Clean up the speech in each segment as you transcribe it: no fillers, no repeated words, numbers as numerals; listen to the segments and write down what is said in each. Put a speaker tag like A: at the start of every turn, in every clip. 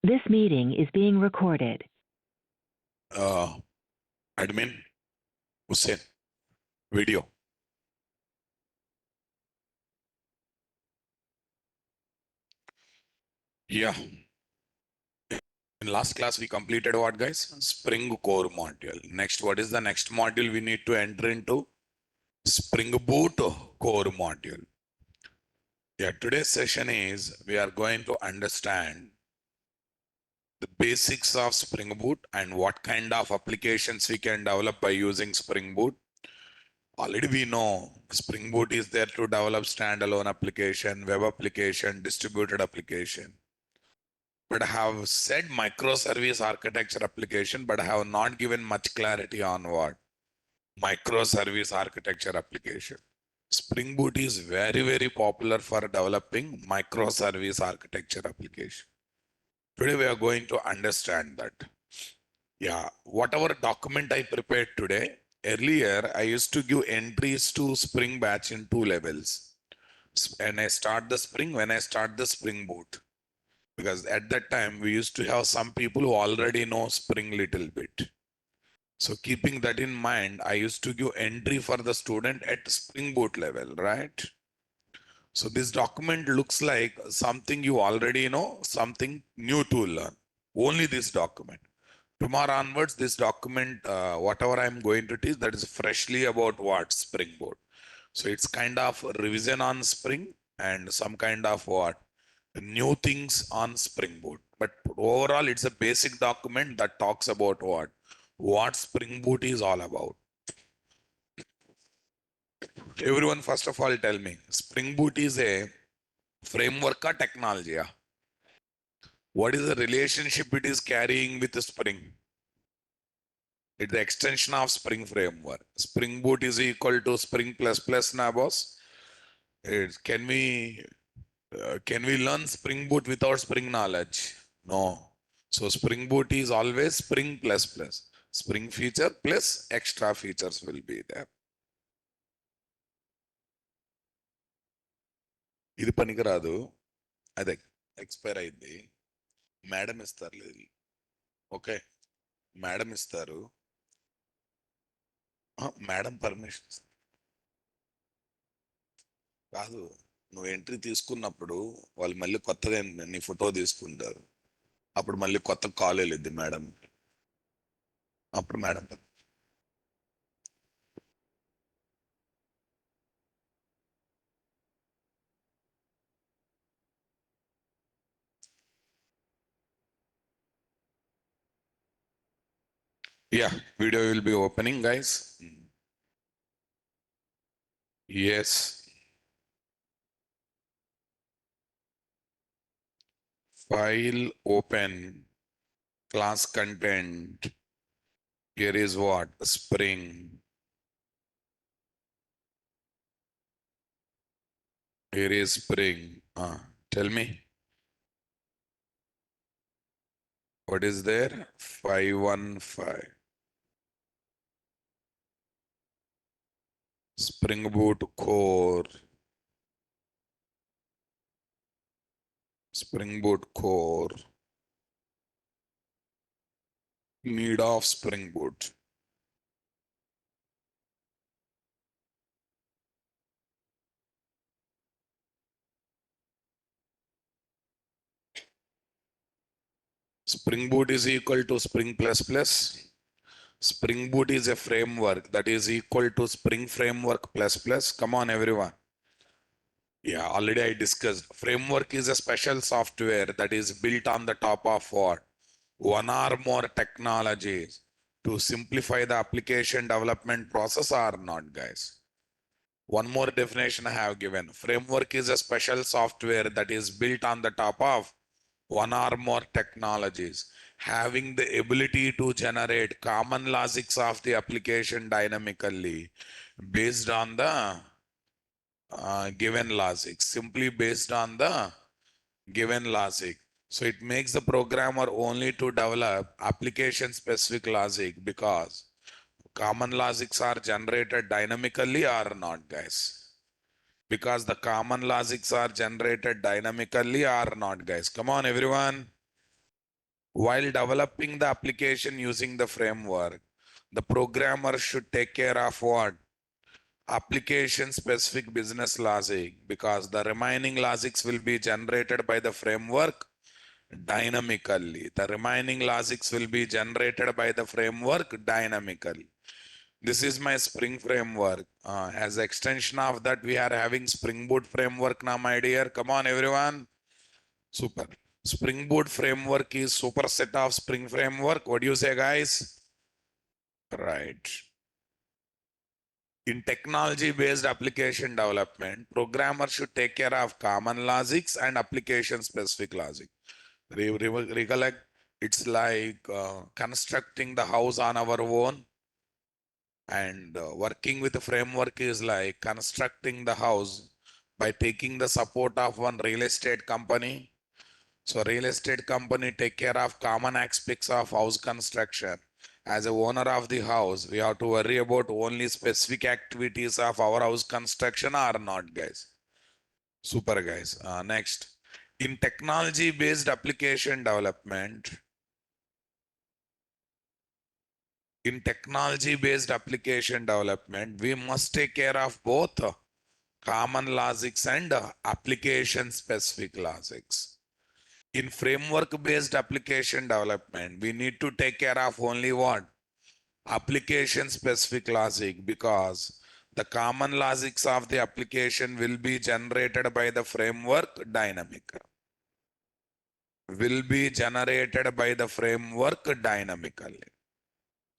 A: This meeting is being recorded.
B: Admin Hussein, video. Yeah. In last class, we completed what, guys? Spring core module. Next, what is the next module we need to enter into? Spring Boot core module. Yeah, today's session is we are going to understand the basics of Spring Boot and what kind of applications we can develop by using Spring Boot. Already we know Spring Boot is there to develop standalone application, web application, distributed application. But I have said microservice architecture application, but I have not given much clarity on what microservice architecture application. Spring Boot is very, very popular for developing microservice architecture application. Today we are going to understand that. Yeah, whatever document I prepared today, earlier I used to give entries to Spring Batch in 2 levels. When I start the Spring Boot. Because at that time we used to have some people who already know Spring little bit. So keeping that in mind, I used to give entry for the student at Spring Boot level, right? So this document looks like something you already know, something new to learn. Only this document. Tomorrow onwards, this document, whatever I'm going to teach, that is freshly about what? Spring Boot. So it's kind of a revision on Spring and some kind of what? New things on Spring Boot. But overall, it's a basic document that talks about what Spring Boot is all about. Everyone, first of all, tell me, Spring Boot is a framework or technology? Yeah? What is the relationship it is carrying with the Spring? It's the extension of Spring framework. Spring Boot is equal to Spring now, boss. Can we learn Spring Boot without Spring knowledge? No. So Spring Boot is always Spring plus. Spring feature plus extra features will be there. ఇది పనికిరాదు, అది expire అయింది, madam ఇస్తారు. Okay, madam ఇస్తారు, madam permission కాదు. నువ్వు entry తీసుకున్నప్పుడు వాళ్ళు మళ్ళీ కొత్తగా నీ ఫోటో తీసుకుంటారు, అప్పుడు మళ్ళీ కొత్త కాల్ వెళ్ళిద్ది మేడం, అప్పుడు madam. Yeah, video will be opening, guys. Yes. File open, class content. Here is what? Spring. Here is Spring. Tell me. What is there? 515. Spring Boot core. Spring Boot core. Need of Spring Boot. Spring Boot is equal to Spring plus. Spring Boot is a framework that is equal to Spring Framework plus. Come on, everyone. Yeah, already I discussed. Framework is a special software that is built on the top of what? One or more technologies to simplify the application development process or not, guys. One more definition I have given. Framework is a special software that is built on the top of one or more technologies, having the ability to generate common logics of the application dynamically based on the given logic, simply based on the given logic. So it makes the programmer only to develop application specific logic because common logics are generated dynamically or not, guys? Because the common logics are generated dynamically or not, guys? Come on, everyone. While developing the application using the framework, the programmer should take care of what? Application specific business logic, because the remaining logics will be generated by the framework dynamically. The remaining logics will be generated by the framework dynamically. This is my Spring framework. As extension of that, we are having Spring Boot framework now, my dear. Come on, everyone. Super. Spring Boot framework is superset of Spring framework. What do you say, guys? Right. In technology-based application development, programmers should take care of common logics and application-specific logic. Recollect, it's like constructing the house on our own, and working with the framework is like constructing the house by taking the support of one real estate company. So real estate company take care of common aspects of house construction. As a owner of the house, we have to worry about only specific activities of our house construction or not, guys. Super, guys. Next, in technology-based application development, we must take care of both common logics and application-specific logics. In framework-based application development, we need to take care of only what? Application-specific logic, because the common logics of the application will be generated by the framework dynamically.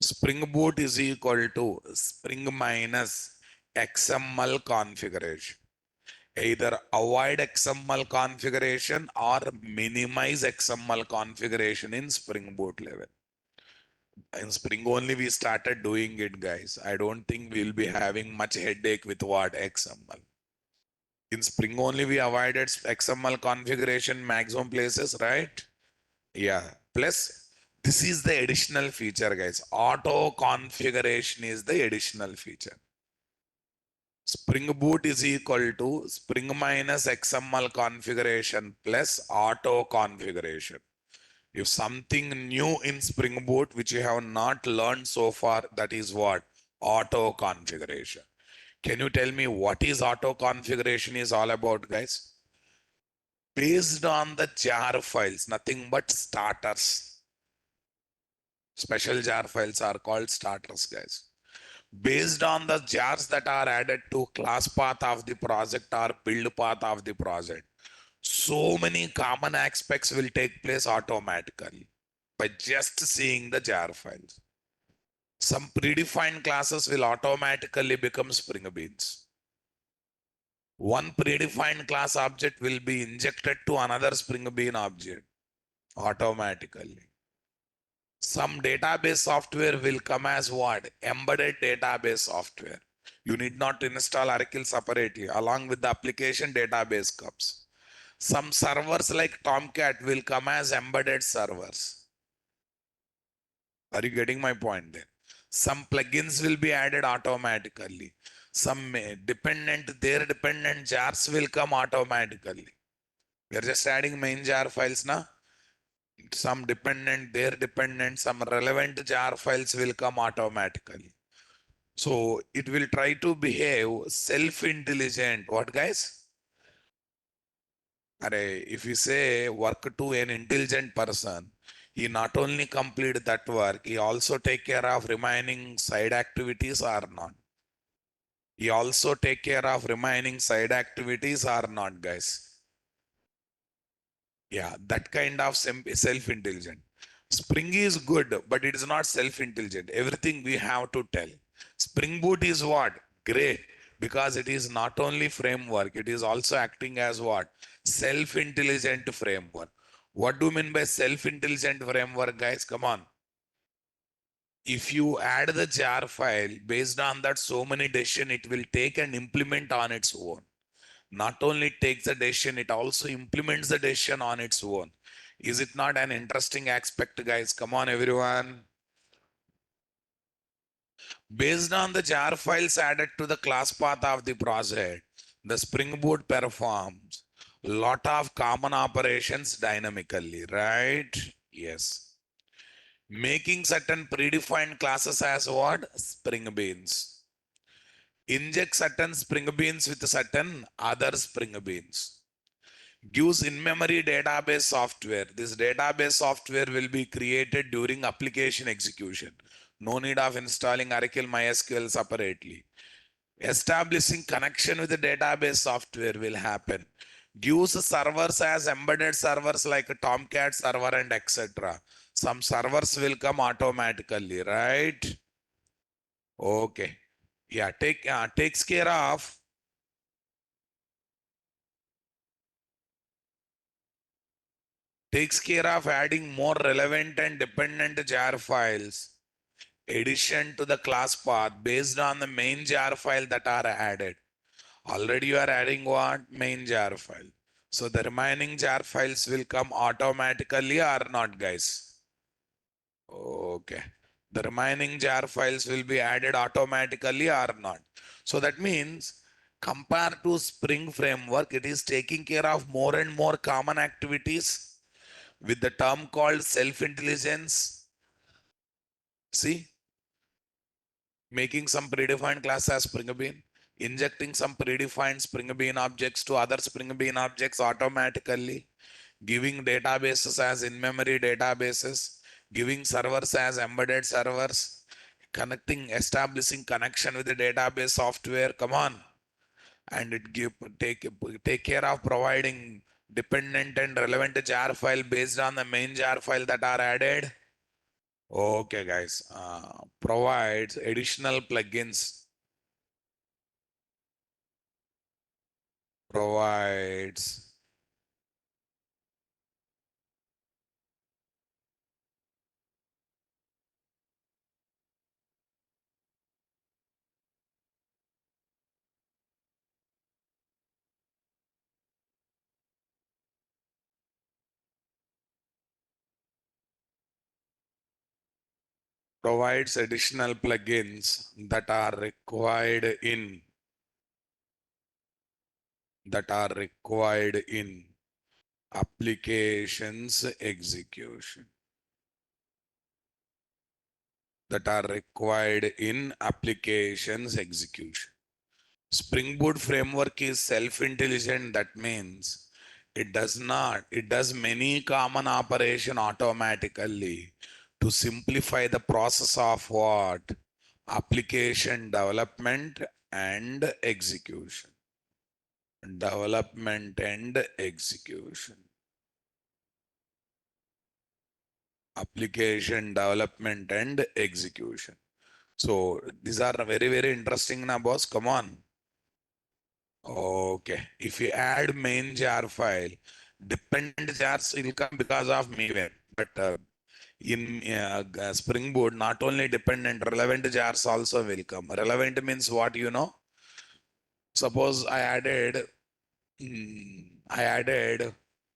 B: Spring Boot is equal to Spring minus XML configuration. Either avoid XML configuration or minimize XML configuration in Spring Boot level. In Spring only we started doing it, guys. I don't think we'll be having much headache with what XML. In Spring only we avoided XML configuration maximum places, right? Yeah. Plus, this is the additional feature, guys. Auto configuration is the additional feature. Spring Boot is equal to Spring minus XML configuration plus auto configuration. If something new in Spring Boot which you have not learned so far, that is what? Auto configuration. Can you tell me what is auto configuration is all about, guys? Based on the jar files, nothing but starters. Special jar files are called starters, guys. Based on the jars that are added to class path of the project or build path of the project, so many common aspects will take place automatically by just seeing the jar files. Some predefined classes will automatically become Spring Beans. One predefined class object will be injected to another Spring Bean object automatically. Some database software will come as what? Embedded database software. You need not install Oracle separately. Along with the application, database comes. Some servers like Tomcat will come as embedded servers. Are you getting my point there? Some plugins will be added automatically. Some their dependent jars will come automatically. We are just adding main jar files now. Some dependent, their dependent, some relevant jar files will come automatically. So it will try to behave self-intelligent. What, guys? If you say work to an intelligent person, he not only complete that work, he also take care of remaining side activities or not. He also take care of remaining side activities or not, guys. Yeah, that kind of self-intelligent. Spring is good, but it is not self-intelligent. Everything we have to tell. Spring Boot is what? Great, because it is not only framework, it is also acting as what? Self-intelligent framework. What do you mean by self-intelligent framework, guys? Come on. If you add the jar file, based on that so many decision it will take and implement on its own. Not only takes the decision, it also implements the decision on its own. Is it not an interesting aspect, guys? Come on, everyone. Based on the jar files added to the class path of the project, the Spring Boot performs lot of common operations dynamically, right? Yes. Making certain predefined classes as what? Spring beans. Inject certain spring beans with certain other spring beans. Gives in-memory database software. This database software will be created during application execution. No need of installing Oracle MySQL separately. Establishing connection with the database software will happen. Gives servers as embedded servers like a Tomcat server and etc. Some servers will come automatically, right? Okay. Yeah, takes care of adding more relevant and dependent jar files addition to the class path based on the main jar file that are added. Already you are adding what? Main jar file. So the remaining jar files will come automatically or not, guys? Okay. The remaining jar files will be added automatically or not. So that means compared to Spring Framework, it is taking care of more and more common activities with the term called self-intelligence. See, making some predefined class as Spring Bean, injecting some predefined Spring Bean objects to other Spring Bean objects automatically, giving databases as in-memory databases, giving servers as embedded servers, connecting, establishing connection with the database software. Come on, and it take care of providing dependent and relevant jar file based on the main jar file that are added. Okay, guys, provides additional plugins, provides additional plugins that are required in applications execution that are required in applications execution. Spring Boot framework is self-intelligent. That means it does many common operation automatically to simplify the process of what? Application development and execution. Development and execution. Application development and execution. So these are very, very interesting now, boss. Come on. Okay. If you add main jar file, dependent jars will come because of Maven. But in Spring Boot, not only dependent, relevant jars also will come. Relevant means what you know? Suppose I added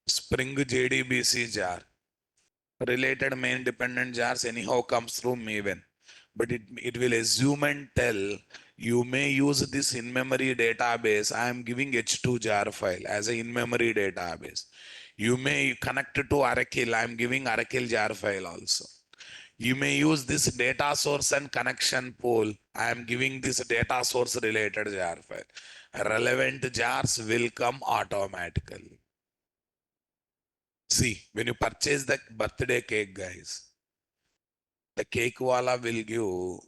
B: Spring JDBC jar. Related main dependent jars anyhow comes through Maven. But it will assume and tell you may use this in-memory database. I am giving H2 jar file as a in-memory database. You may connect to Oracle. I am giving Oracle jar file also. You may use this data source and connection pool. I am giving this data source related jar file. Relevant jars will come automatically. See, when you purchase the birthday cake, guys, the cake wala will give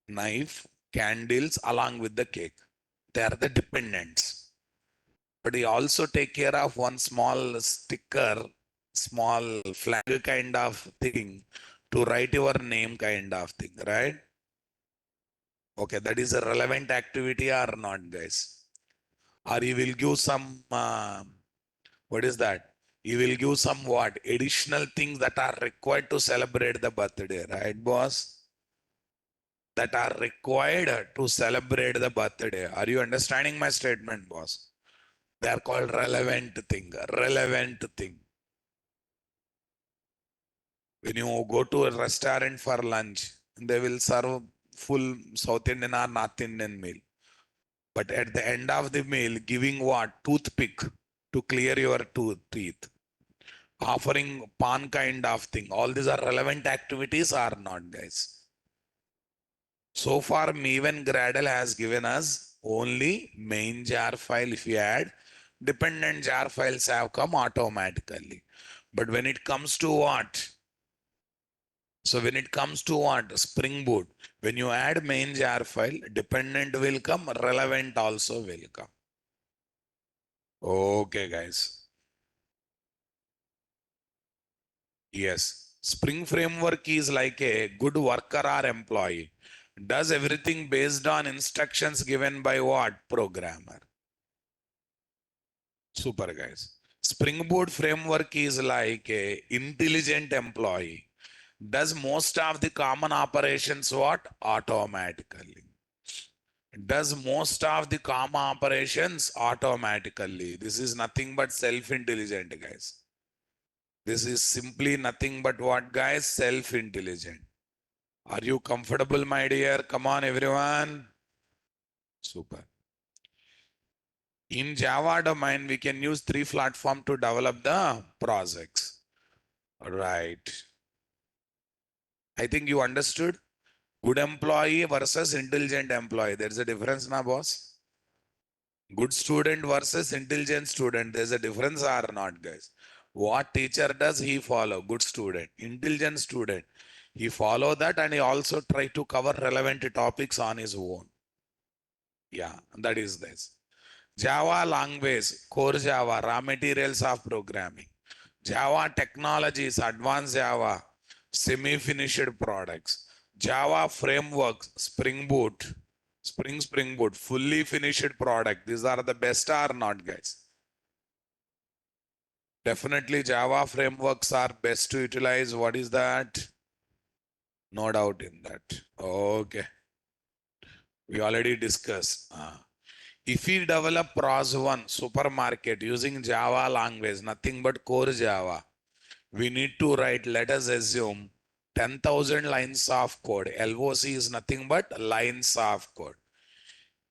B: knife, candles along with the cake. They are the dependents. But he also take care of one small sticker, small flag kind of thing to write your name kind of thing, right? Okay, that is a relevant activity or not, guys? Or you will give some, what is that? You will give some what? Additional things that are required to celebrate the birthday, right, boss? That are required to celebrate the birthday. Are you understanding my statement, boss? They are called relevant thing. Relevant thing. When you go to a restaurant for lunch, they will serve full South Indian or North Indian meal. But at the end of the meal, giving what? Toothpick to clear your teeth. offering pawn kind of thing. All these are relevant activities or not, guys? So far, Maven Gradle has given us only main jar file. If you add, dependent jar files have come automatically. But when it comes to what? So when it comes to what? Spring Boot, when you add main jar file, dependent will come, relevant also will come. Okay, guys. Yes. Spring Framework is like a good worker or employee. Does everything based on instructions given by what? Programmer. Super, guys. Spring Boot framework is like a intelligent employee. Does most of the common operations what? Automatically. Does most of the common operations automatically. This is nothing but self-intelligent, guys. This is simply nothing but what, guys? Self-intelligent. Are you comfortable, my dear? Come on, everyone. Super. In Java domain, we can use 3 platforms to develop the projects. Right. I think you understood. Good employee versus intelligent employee. There's a difference, na boss? Good student versus intelligent student. There's a difference or not, guys? What teacher does, he follow. Good student. Intelligent student, he follow that and he also try to cover relevant topics on his own. Yeah, that is this. Java language, core Java, raw materials of programming. Java technologies, advanced Java, semi-finished products. Java frameworks, Spring Boot, Spring Boot, fully finished product. These are the best or not, guys? Definitely Java frameworks are best to utilize. What is that? No doubt in that. Okay. We already discussed. If we develop PROS1 supermarket using Java language, nothing but core Java, we need to write, let us assume, 10,000 lines of code. LOC is nothing but lines of code.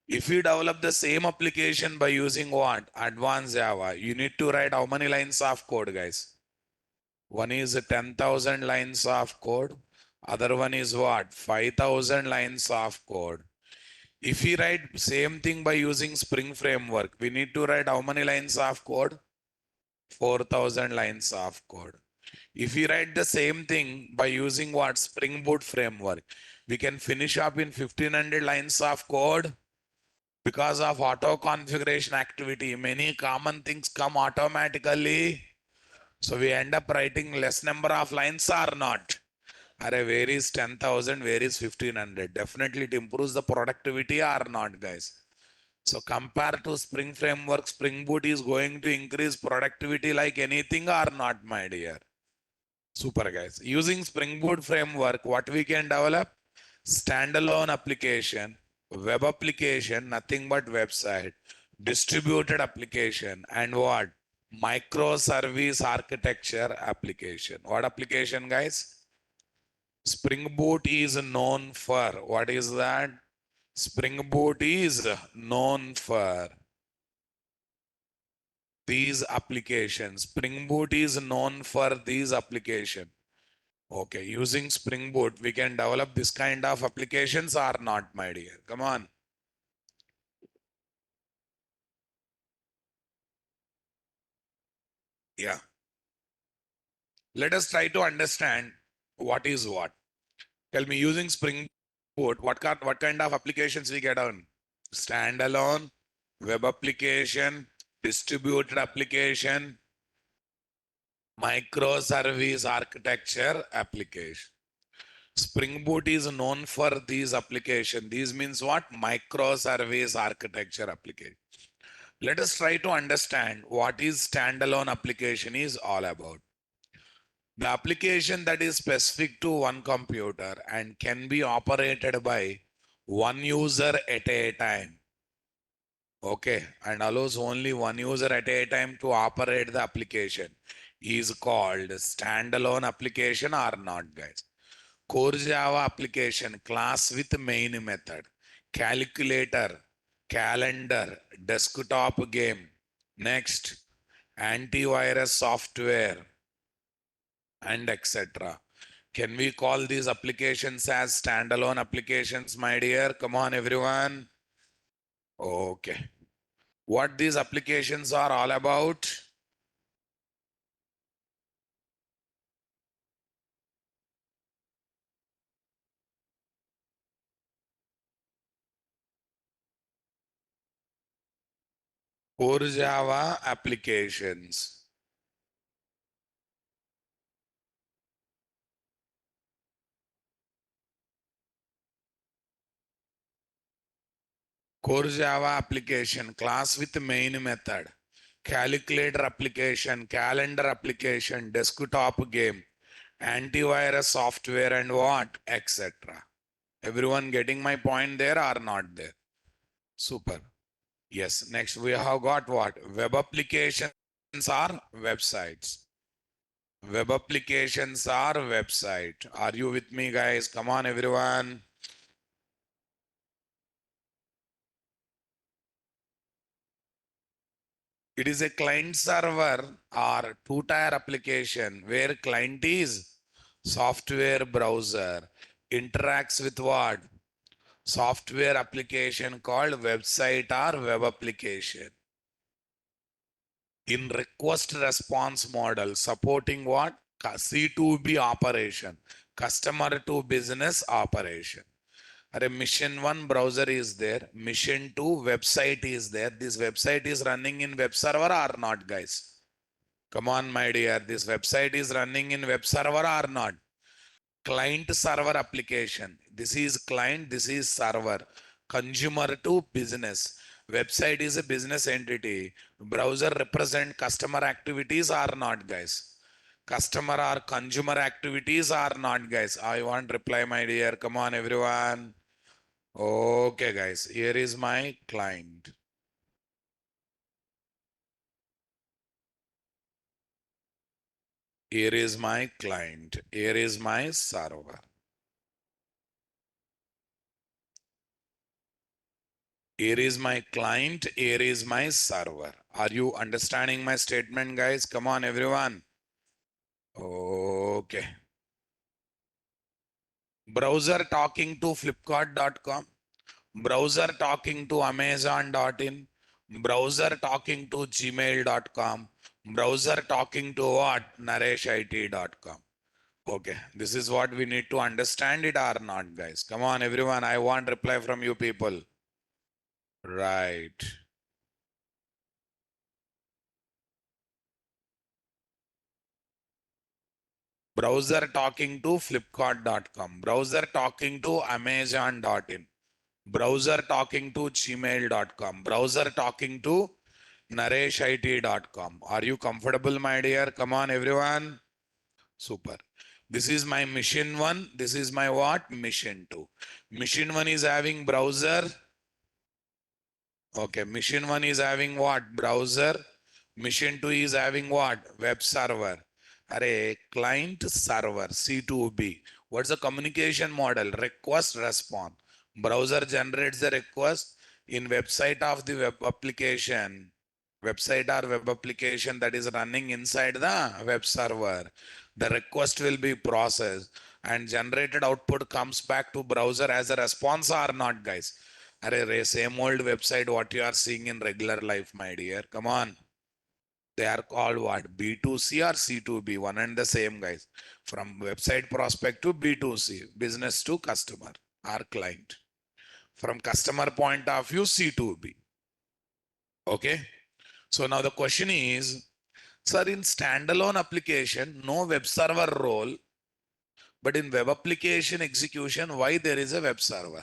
B: If we develop the same application by using what? Advanced Java, you need to write how many lines of code, guys? One is 10,000 lines of code. Other one is what? 5,000 lines of code. If we write same thing by using Spring Framework, we need to write how many lines of code? 4,000 lines of code. If we write the same thing by using what? Spring Boot framework, we can finish up in 1500 lines of code. Because of auto configuration activity, many common things come automatically. So we end up writing less number of lines or not. Where is 10,000, where is 1500? Definitely it improves the productivity or not, guys. So compared to Spring Framework, Spring Boot is going to increase productivity like anything or not, my dear? Super, guys. Using Spring Boot framework, what we can develop? Standalone application, web application, nothing but website, distributed application, and what? Microservice architecture application. What application, guys? Spring Boot is known for, what is that? Spring Boot is known for these applications. Spring Boot is known for these applications. Okay, using Spring Boot, we can develop this kind of applications or not, my dear? Come on. Yeah. Let us try to understand what is what. Tell me, using Spring Boot, what kind of applications we get on? Standalone, web application, distributed application, microservice architecture application. Spring Boot is known for these application. These means what? Microservice architecture application. Let us try to understand what is standalone application is all about. The application that is specific to one computer and can be operated by one user at a time. Okay, and allows only one user at a time to operate the application is called standalone application or not, guys? Core Java application, class with main method, calculator, calendar, desktop game. Next, antivirus software, and etc. Can we call these applications as standalone applications, my dear? Come on, everyone. Okay. What these applications are all about? Core Java applications. Core Java application, class with main method, calculator application, calendar application, desktop game, antivirus software, and what, etc. Everyone getting my point there or not there? Super. Yes. Next, we have got what? Web applications are websites. Web applications are website. Are you with me, guys? Come on, everyone. It is a client server or two-tier application where client is software browser interacts with what? Software application called website or web application. In request response model supporting what? C2B operation, customer to business operation. A mission 1 browser is there, mission 2 website is there. This website is running in web server or not, guys? Come on, my dear. This website is running in web server or not? Client server application. This is client, this is server. Consumer to business. Website is a business entity. Browser represent customer activities or not, guys? Customer or consumer activities or not, guys? I want reply, my dear. Come on, everyone. Okay, guys. Here is my client. Here is my client. Here is my server. Here is my client, here is my server. Are you understanding my statement, guys? Come on, everyone. Okay. Browser talking to flipkart.com, browser talking to amazon.in, browser talking to gmail.com, browser talking to what? nareshit.com. Okay, this is what we need to understand it or not, guys. Come on, everyone. I want reply from you people. Right. Browser talking to flipkart.com, browser talking to amazon.in, browser talking to gmail.com, browser talking to nareshit.com. Are you comfortable, my dear? Come on, everyone. Super. This is my mission 1. This is my what? Mission 2. Mission 1 is having browser. Okay, mission 1 is having what? Browser. Mission 2 is having what? Web server. Array, client server, C2B. What's the communication model? Request response. Browser generates the request in website of the web application. Website or web application that is running inside the web server. The request will be processed and generated output comes back to browser as a response or not, guys? Array, same old website what you are seeing in regular life, my dear. Come on. They are called what? B2C or C2B, one and the same, guys. From website prospect to B2C, business to customer or client. From customer point of view, C2B. Okay. So now the question is, sir, in standalone application, no web server role, but in web application execution, why there is a web server?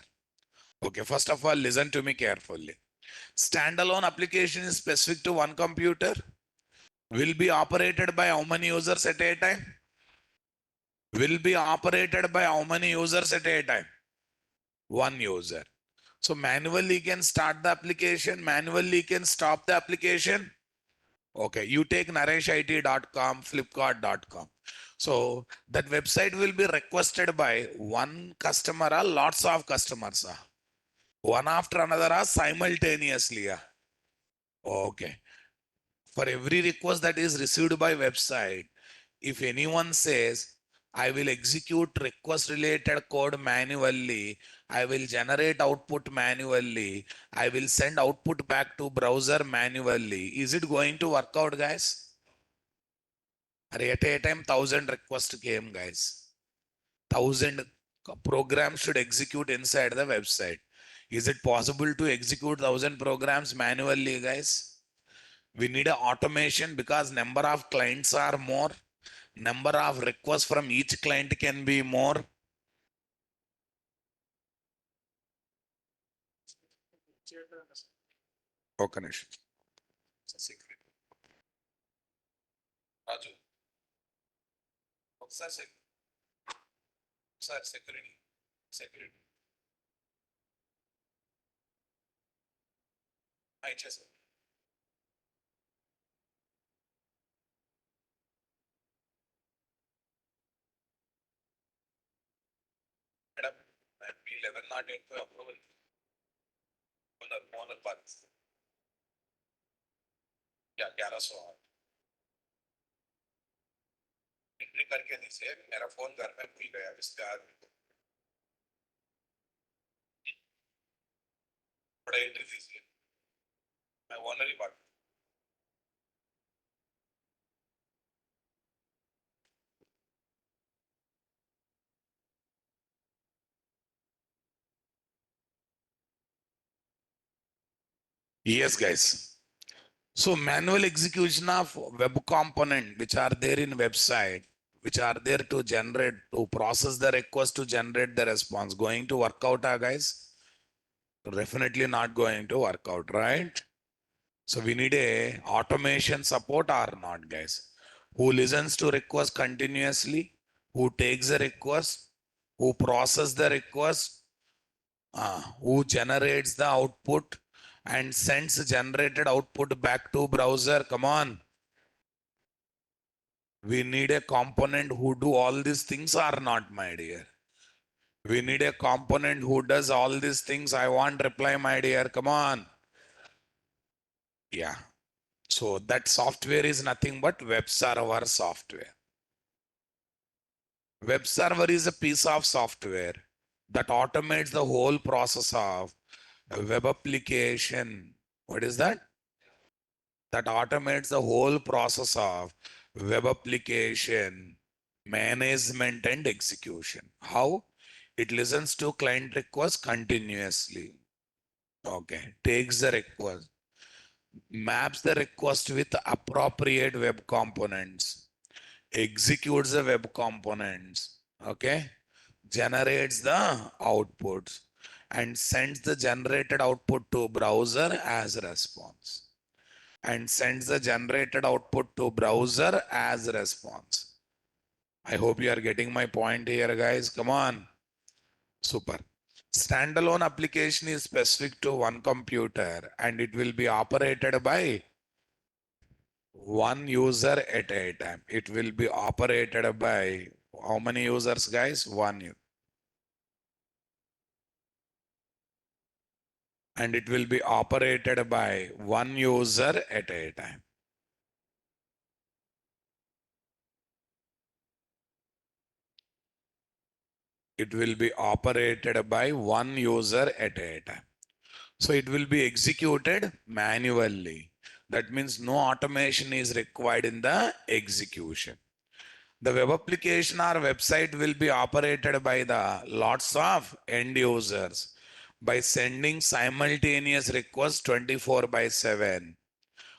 B: Okay, first of all, listen to me carefully. Standalone application is specific to one computer, will be operated by how many users at a time? Will be operated by how many users at a time? One user. So manually can start the application, manually can stop the application. Okay, you take nareshit.com, flipkart.com. So that website will be requested by one customer or lots of customers. One after another or simultaneously. Okay. For every request that is received by website, if anyone says, I will execute request related code manually, I will generate output manually, I will send output back to browser manually, is it going to work out, guys? At a time, 1,000 requests came, guys. 1,000 programs should execute inside the website. Is it possible to execute 1,000 programs manually, guys? We need a automation because number of clients are more. Number of requests from each client can be more. Okay, Nish. Raju, ఒకసారి security. Security. ఇచ్చేసారు. Madam, మీ 1108 approval owner park या 1108 entry करके दीजिए, मेरा phone घर में भूल गया, इसके बाद थोड़ा एंट्री दीजिए, मैं ओनर ही बात. Yes, guys. So manual execution of web component which are there in website, which are there to generate, to process the request, to generate the response, going to work out, guys? Definitely not going to work out, right? So we need a automation support or not, guys? Who listens to request continuously, who takes the request, who process the request, who generates the output and sends generated output back to browser. Come on. We need a component who do all these things or not, my dear. We need a component who does all these things. I want reply, my dear. Come on. Yeah. So that software is nothing but web server software. Web server is a piece of software that automates the whole process of a web application. What is that? That automates the whole process of web application management and execution. How? It listens to client requests continuously. Okay, takes the request, maps the request with appropriate web components, executes the web components, okay, generates the outputs, and sends the generated output to browser as response. And sends the generated output to browser as response. I hope you are getting my point here, guys. Come on. Super. Standalone application is specific to one computer and it will be operated by one user at a time. It will be operated by how many users, guys? One. And it will be operated by one user at a time. It will be operated by one user at a time. So it will be executed manually. That means no automation is required in the execution. The web application or website will be operated by the lots of end users by sending simultaneous requests 24/7.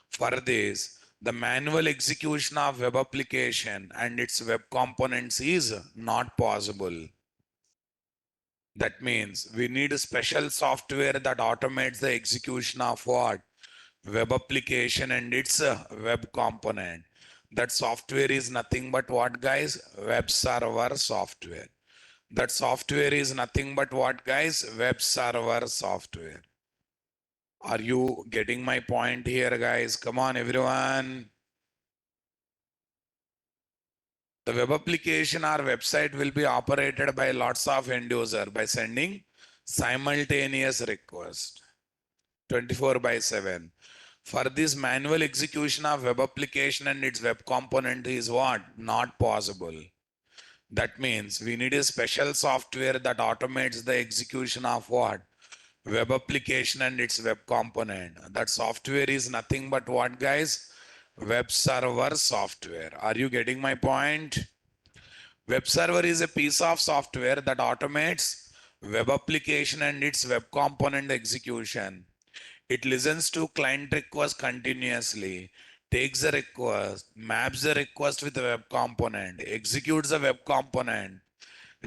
B: For this, the manual execution of web application and its web components is not possible. That means we need a special software that automates the execution of what? Web application and its web component. That software is nothing but what, guys? Web server software. That software is nothing but what, guys? Web server software. Are you getting my point here, guys? Come on, everyone. The web application or website will be operated by lots of end user by sending simultaneous request 24/7. For this manual execution of web application and its web component is what? Not possible. That means we need a special software that automates the execution of what? Web application and its web component. That software is nothing but what, guys? Web server software. Are you getting my point? Web server is a piece of software that automates web application and its web component execution. It listens to client requests continuously, takes the request, maps the request with the web component, executes the web component,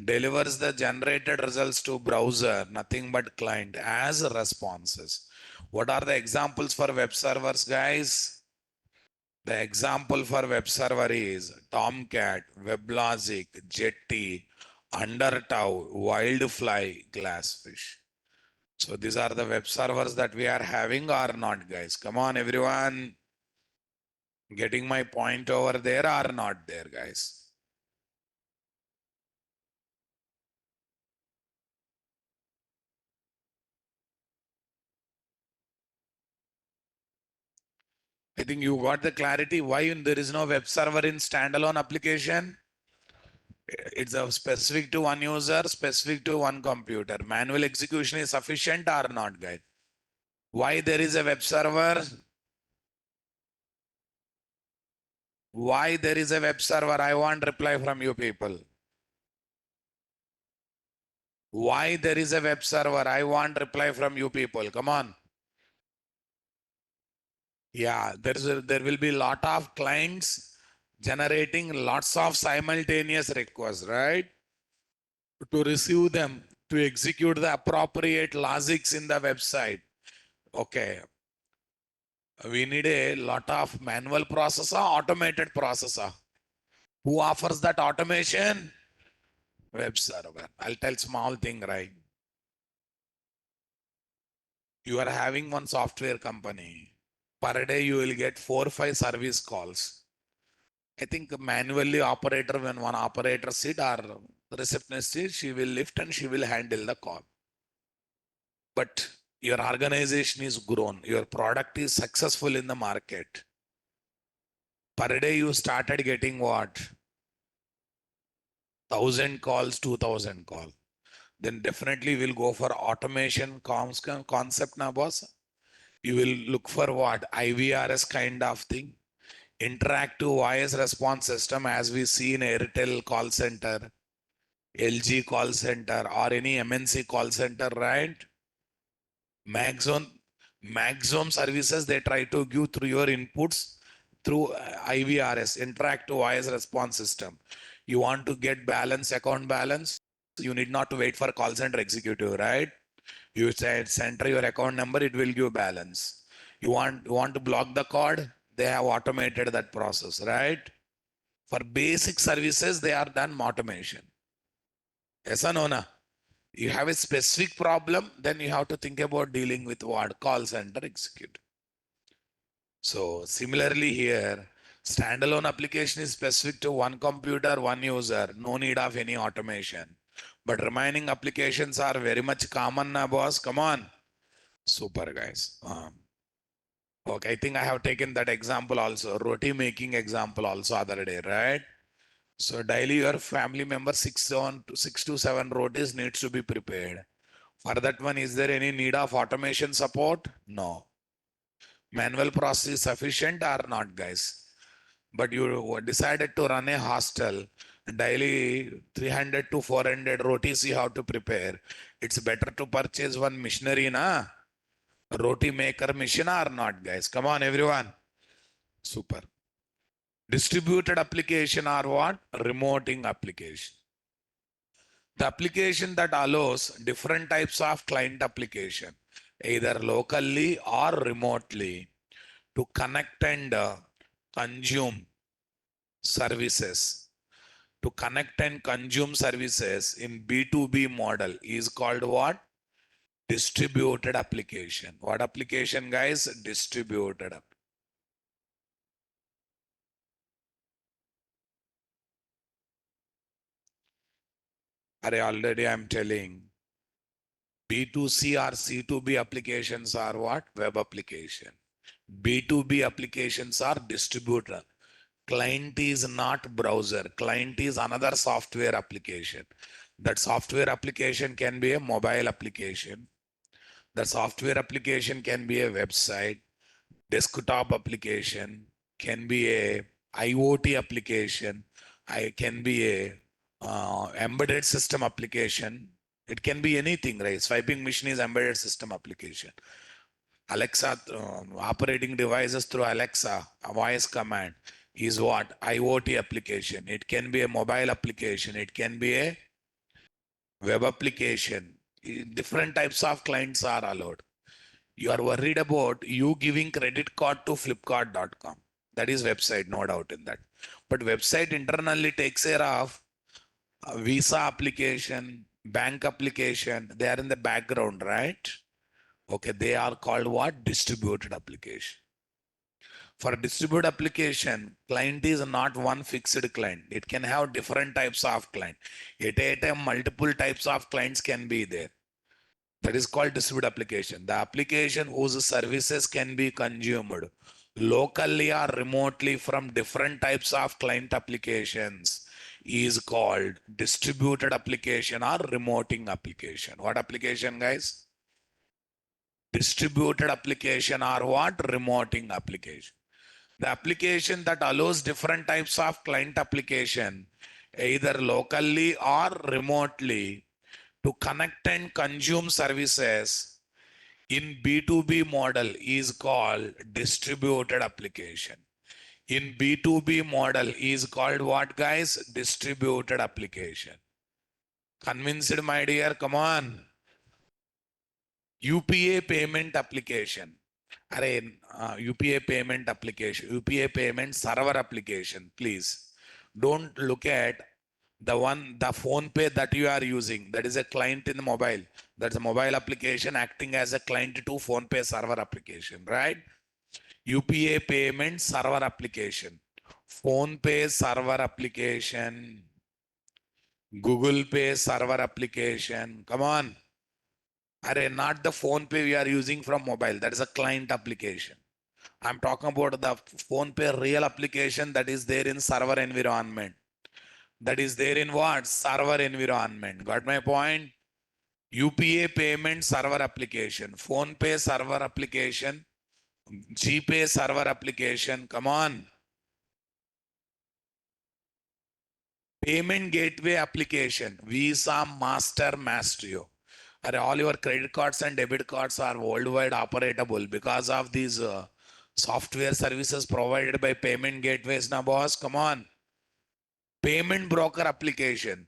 B: delivers the generated results to browser, nothing but client as responses. What are the examples for web servers, guys? The example for web server is Tomcat, WebLogic, Jetty, Undertow, Wildfly, Glassfish. So these are the web servers that we are having or not, guys? Come on, everyone. Getting my point over there or not there, guys? I think you got the clarity why there is no web server in standalone application. It's a specific to one user, specific to one computer. Manual execution is sufficient or not, guys? Why there is a web server? Why there is a web server? I want reply from you people. Why there is a web server? I want reply from you people. Come on. Yeah, there will be lot of clients generating lots of simultaneous requests, right? To receive them, to execute the appropriate logics in the website. Okay, we need a lot of manual processor, automated processor. Who offers that automation? Web server. I'll tell small thing, right? You are having one software company. Per day, you will get 4 or 5 service calls. I think manually operator, when one operator sit or receptionist sit, she will lift and she will handle the call. But your organization is grown, your product is successful in the market. Per day you started getting what? 1,000 calls, 2,000 calls. Then definitely we'll go for automation concept now, boss. You will look for what? IVRS kind of thing. Interactive voice response system as we see in Airtel call center, LG call center, or any MNC call center, right? Maximum, maximum services they try to give through your inputs through IVRS, interactive voice response system. You want to get balance, account balance, you need not to wait for call center executive, right? You said center your account number, it will give balance. You want to block the card, they have automated that process, right? For basic services, they are done automation. Yes or no? Na? You have a specific problem, then you have to think about dealing with what? Call center execute. So similarly here, standalone application is specific to one computer, one user, no need of any automation. But remaining applications are very much common now, boss. Come on. Super, guys. Okay, I think I have taken that example also, roti making example also other day, right? So daily your family member 6 to 7 rotis needs to be prepared. For that one, is there any need of automation support? No. Manual process is sufficient or not, guys? But you decided to run a hostel, daily 300 to 400 rotis you have to prepare. It's better to purchase one machinery, na? Roti maker machine or not, guys? Come on, everyone. Super. Distributed application or what? Remoting application. The application that allows different types of client application, either locally or remotely, to connect and consume services. To connect and consume services in B2B model is called what? Distributed application. What application, guys? Distributed. Already I'm telling. B2C or C2B applications are what? Web application. B2B applications are distributor. Client is not browser. Client is another software application. That software application can be a mobile application. The software application can be a website, desktop application, can be a IoT application, I can be a embedded system application. It can be anything, right? Swiping machine is embedded system application. Alexa, operating devices through Alexa, a voice command is what? IoT application. It can be a mobile application. It can be a web application. Different types of clients are allowed. You are worried about you giving credit card to flipkart.com. That is website, no doubt in that. But website internally takes care of visa application, bank application. They are in the background, right? Okay, they are called what? Distributed application. For a distributed application, client is not one fixed client. It can have different types of client. At a time, multiple types of clients can be there. That is called distributed application. The application whose services can be consumed locally or remotely from different types of client applications is called distributed application or remoting application. What application, guys? Distributed application or what? Remoting application. The application that allows different types of client application, either locally or remotely, to connect and consume services in B2B model is called distributed application. In B2B model is called what, guys? Distributed application. Convinced, my dear? Come on. UPA payment application. UPA payment application, UPA payment server application, please. Don't look at the phone pay that you are using. That is a client in the mobile. That's a mobile application acting as a client to phone pay server application, right? UPA payment server application, phone pay server application, Google Pay server application. Come on. Not the phone pay we are using from mobile. That is a client application. I'm talking about the phone pay real application that is there in server environment. That is there in what? Server environment. Got my point? UPA payment server application, phone pay server application, GPay server application. Come on. Payment gateway application, Visa, Master, Mastrio. All your credit cards and debit cards are worldwide operatable because of these software services provided by payment gateways. Now, boss, come on. Payment broker application.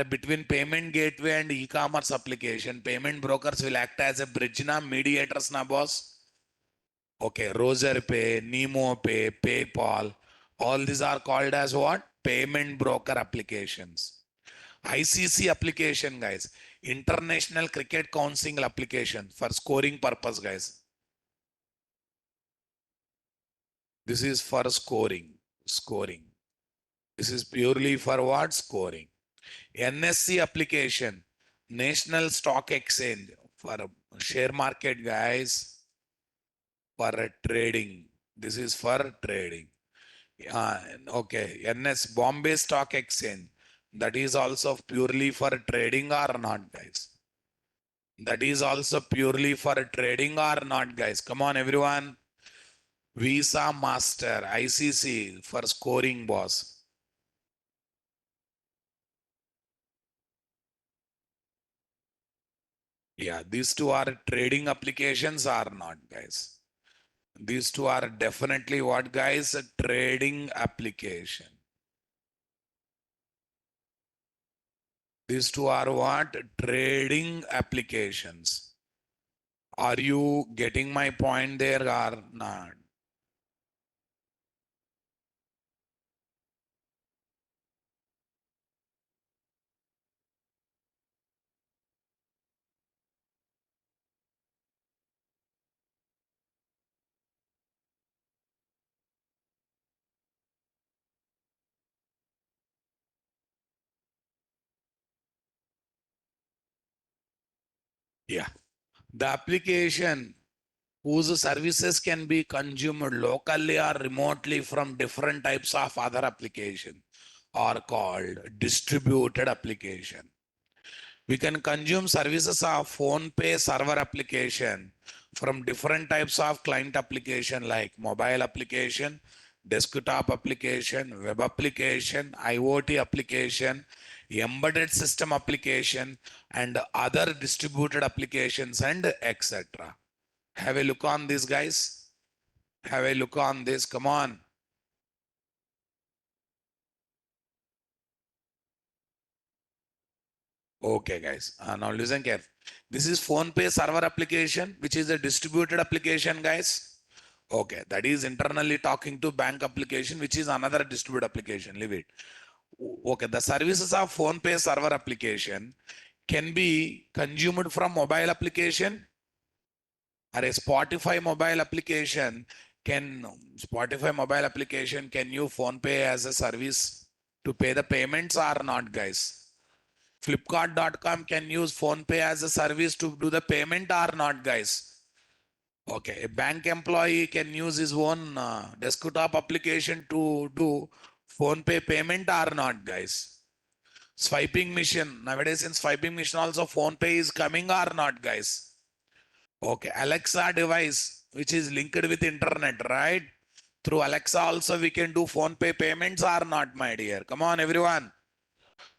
B: Between payment gateway and e-commerce application, payment brokers will act as a bridge na mediators na boss. Okay, Roser Pay, Nemo Pay, PayPal, all these are called as what? Payment broker applications. ICC application, guys. International Cricket Council application for scoring purpose, guys. This is for scoring. Scoring. This is purely for what? Scoring. NSC application. National Stock Exchange for share market, guys. For trading. This is for trading. Okay, NS Bombay Stock Exchange. That is also purely for trading or not, guys? That is also purely for trading or not, guys? Come on, everyone. Visa Master, ICC for scoring, boss. Yeah, these two are trading applications or not, guys? These two are definitely what, guys? A trading application. These two are what? Trading applications. Are you getting my point there or not? Yeah. The application whose services can be consumed locally or remotely from different types of other application are called distributed application. We can consume services of phone pay server application from different types of client application like mobile application, desktop application, web application, IoT application, embedded system application, and other distributed applications, and etc. Have a look on this, guys. Have a look on this. Come on. Okay, guys. Now listen carefully. This is phone pay server application, which is a distributed application, guys. Okay, that is internally talking to bank application, which is another distributed application. Leave it. Okay, the services of phone pay server application can be consumed from mobile application, or a can Spotify mobile application can use phone pay as a service to pay the payments or not, guys? Flipkart.com can use phone pay as a service to do the payment or not, guys? Okay, a bank employee can use his own desktop application to do phone pay payment or not, guys? Swiping machine, nowadays in swiping machine also phone pay is coming or not, guys? Okay, Alexa device, which is linked with internet, right? Through Alexa also we can do phone pay payments or not, my dear? Come on, everyone.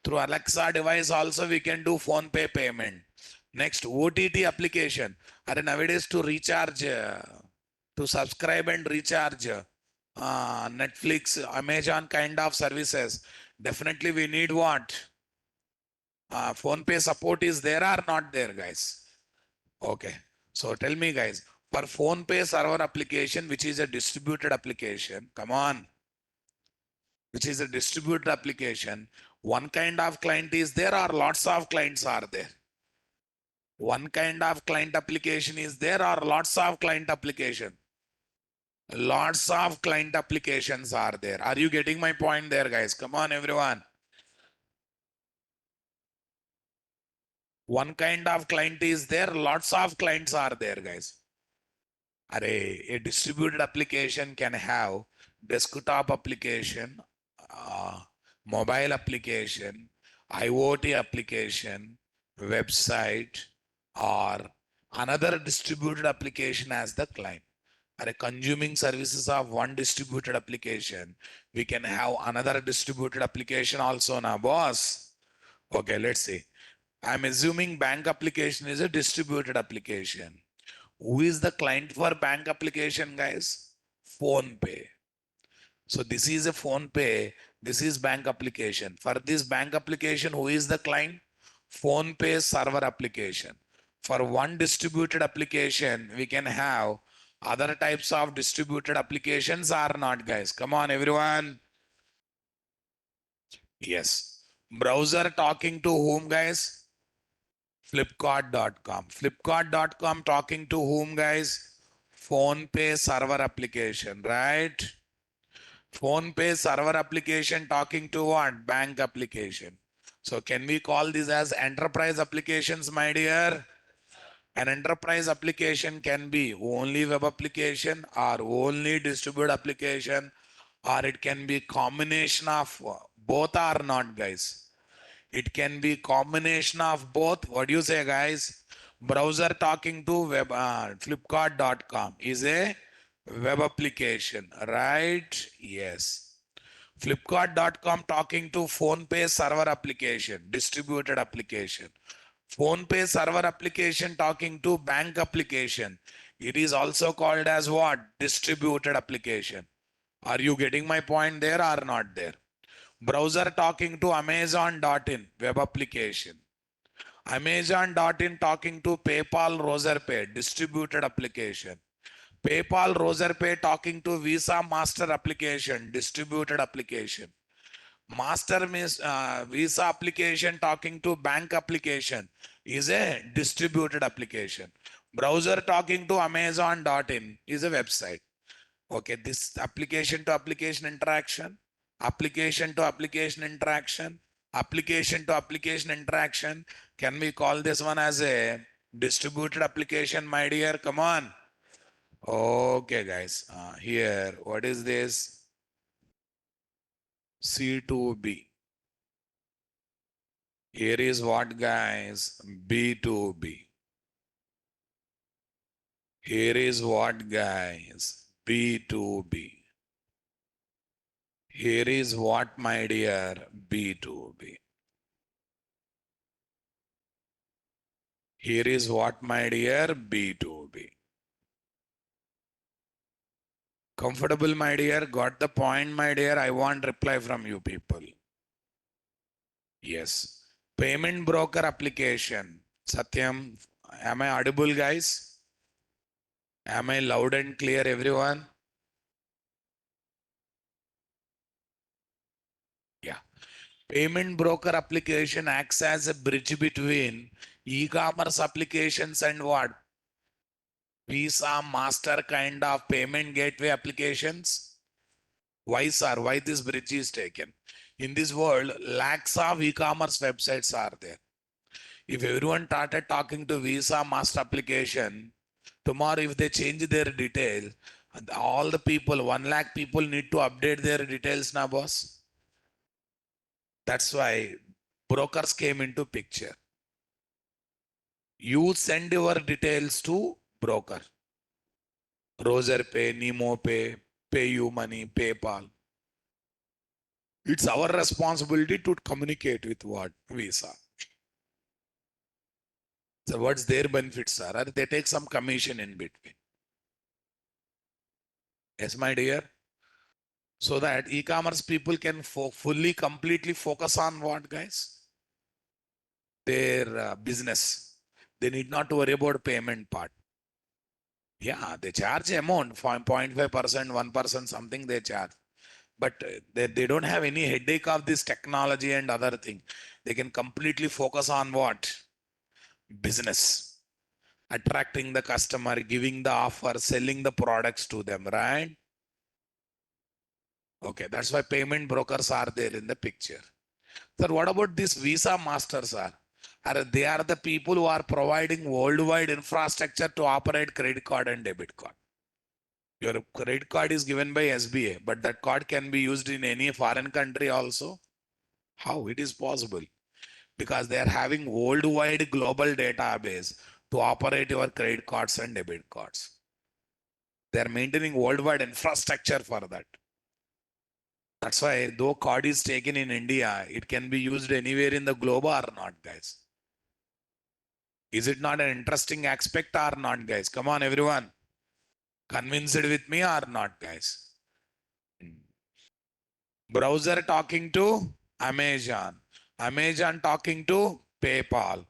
B: Through Alexa device also we can do phone pay payment. Next, OTT application. Are nowadays to recharge, to subscribe and recharge Netflix, Amazon kind of services. Definitely we need what? Phone pay support is there or not there, guys? Okay. So tell me, guys, for phone pay server application, which is a distributed application, come on, which is a distributed application, one kind of client is there or lots of clients are there? One kind of client application is there or lots of client application? Lots of client applications are there. Are you getting my point there, guys? Come on, everyone. One kind of client is there, lots of clients are there, guys. A distributed application can have desktop application, mobile application, IoT application, website, or another distributed application as the client. Are consuming services of one distributed application, we can have another distributed application also now, boss. Okay, let's see. I'm assuming bank application is a distributed application. Who is the client for bank application, guys? Phone pay. So this is a phone pay. This is bank application. For this bank application, who is the client? Phone pay server application. For one distributed application, we can have other types of distributed applications or not, guys? Come on, everyone. Yes. Browser talking to whom, guys? Flipkart.com. Flipkart.com talking to whom, guys? Phone pay server application, right? Phone pay server application talking to what? Bank application. So can we call this as enterprise applications, my dear? An enterprise application can be only web application or only distributed application, or it can be combination of both or not, guys. It can be combination of both. What do you say, guys? Browser talking to web, flipkart.com is a web application, right? Yes. Flipkart.com talking to phone pay server application, distributed application. Phone pay server application talking to bank application. It is also called as what? Distributed application. Are you getting my point there or not there? Browser talking to Amazon.in web application. Amazon.in talking to PayPal Razorpay distributed application. PayPal Razorpay talking to Visa Master application distributed application. Master means Visa application talking to bank application is a distributed application. Browser talking to Amazon.in is a website. Okay, this application to application interaction, application to application interaction, application to application interaction. Can we call this one as a distributed application, my dear? Come on. Okay, guys. Here, what is this? C2B. Here is what, guys? B2B. Here is what, guys? B2B. Here is what, my dear? B2B. Here is what, my dear? B2B. Comfortable, my dear? Got the point, my dear? I want reply from you people. Yes. Payment broker application. Satyam, am I audible, guys? Am I loud and clear, everyone? Yeah. Payment broker application acts as a bridge between e-commerce applications and what? Visa, Master kind of payment gateway applications. Why, sir? Why this bridge is taken? In this world, lakhs of e-commerce websites are there. If everyone started talking to Visa Master application, tomorrow if they change their detail, all the people, 1 lakh people need to update their details now, boss. That's why brokers came into picture. You send your details to broker. Roser Pay, Nemo Pay, Pay You Money, PayPal. It's our responsibility to communicate with what? Visa. So what's their benefits, sir? They take some commission in between. Yes, my dear. So that e-commerce people can fully, completely focus on what, guys? Their business. They need not to worry about payment part. Yeah, they charge amount, 0.5%, 1%, something they charge. But they don't have any headache of this technology and other thing. They can completely focus on what? Business. Attracting the customer, giving the offer, selling the products to them, right? Okay, that's why payment brokers are there in the picture. Sir, what about this Visa Masters are? They are the people who are providing worldwide infrastructure to operate credit card and debit card. Your credit card is given by SBA, but that card can be used in any foreign country also. How it is possible? Because they are having worldwide global database to operate your credit cards and debit cards. They are maintaining worldwide infrastructure for that. That's why though card is taken in India, it can be used anywhere in the globe or not, guys. Is it not an interesting aspect or not, guys? Come on, everyone. Convinced with me or not, guys? Browser talking to Amazon. Amazon talking to PayPal.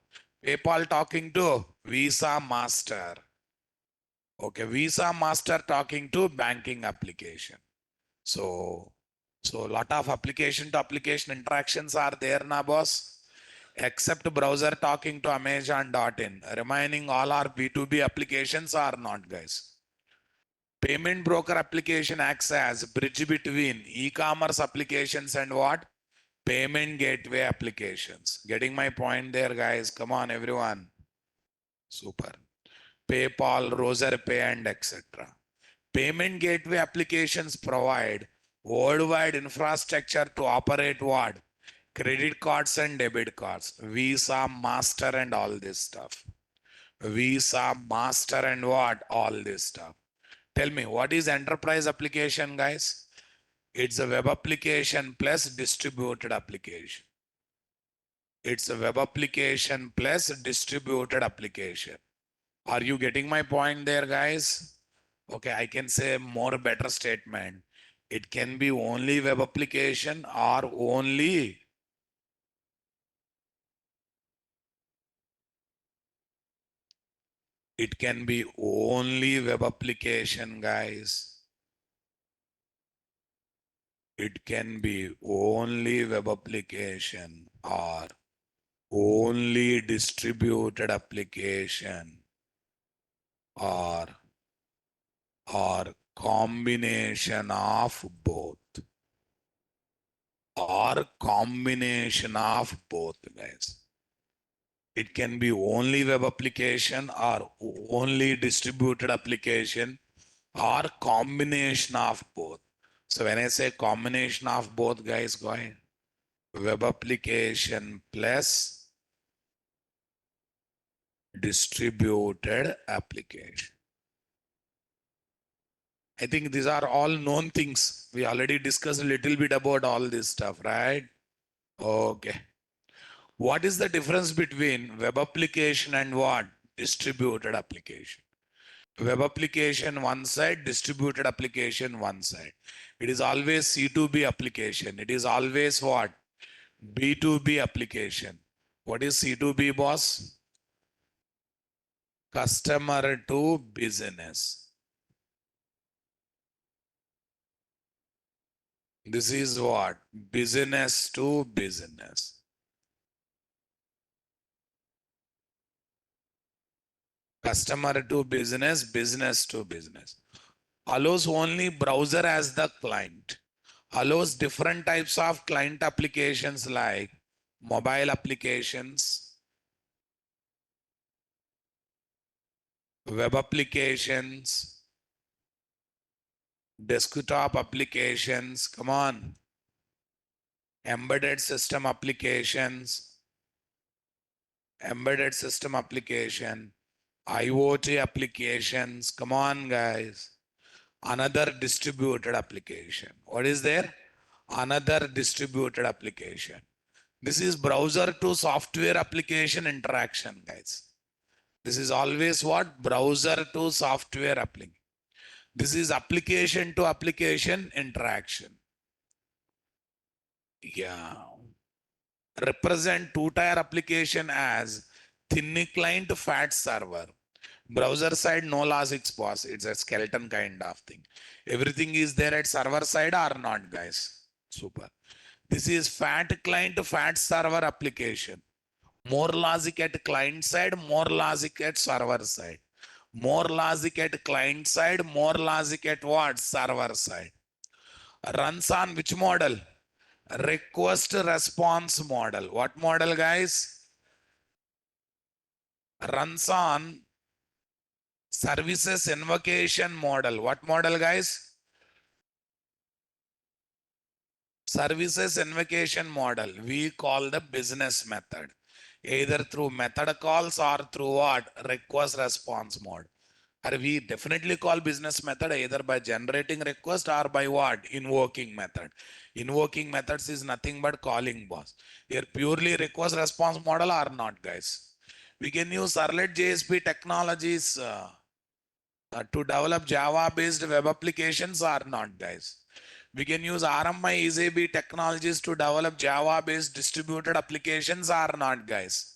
B: PayPal talking to Visa Master. Okay, Visa Master talking to banking application. So, so a lot of application to application interactions are there now, boss. Except browser talking to Amazon.in. Remaining all our B2B applications are not, guys. Payment broker application acts as bridge between e-commerce applications and what? Payment gateway applications. Getting my point there, guys? Come on, everyone. Super. PayPal, Roser Pay, and etc. Payment gateway applications provide worldwide infrastructure to operate what? Credit cards and debit cards, Visa, Master, and all this stuff. Visa, Master, and what? All this stuff. Tell me, what is enterprise application, guys? It's a web application plus distributed application. It's a web application plus distributed application. Are you getting my point there, guys? Okay, I can say more better statement. It can be only web application or only. It can be only web application, guys. It can be only web application or only distributed application or combination of both or combination of both, guys. It can be only web application or only distributed application or combination of both. So when I say combination of both, guys, go ahead. Web application plus distributed application. I think these are all known things. We already discussed a little bit about all this stuff, right? Okay. What is the difference between web application and what? Distributed application. Web application one side, distributed application one side. It is always C2B application. It is always what? B2B application. What is C2B, boss? Customer to business. This is what? Business to business. Customer to business, business to business. Allows only browser as the client. Allows different types of client applications like mobile applications, web applications, desktop applications, come on, embedded system applications, embedded system application, IoT applications, come on guys. Another distributed application. What is there? Another distributed application. This is browser to software application interaction, guys. This is always what? Browser to software application. This is application to application interaction. Yeah. Represent two-tier application as thin client fat server. Browser side, no logic boss. It's a skeleton kind of thing. Everything is there at server side or not, guys? Super. This is fat client fat server application. More logic at client side, more logic at server side. More logic at client side, more logic at what? Server side. Runs on which model? Request response model. What model, guys? Runs on services invocation model. What model, guys? Services invocation model. We call the business method. Either through method calls or through what? Request response mode. Or we definitely call business method either by generating request or by what? Invoking method. Invoking methods is nothing but calling boss. Here purely request response model or not, guys. We can use Servlet JSP technologies to develop Java based web applications or not, guys. We can use RMI EasyB technologies to develop Java based distributed applications or not, guys.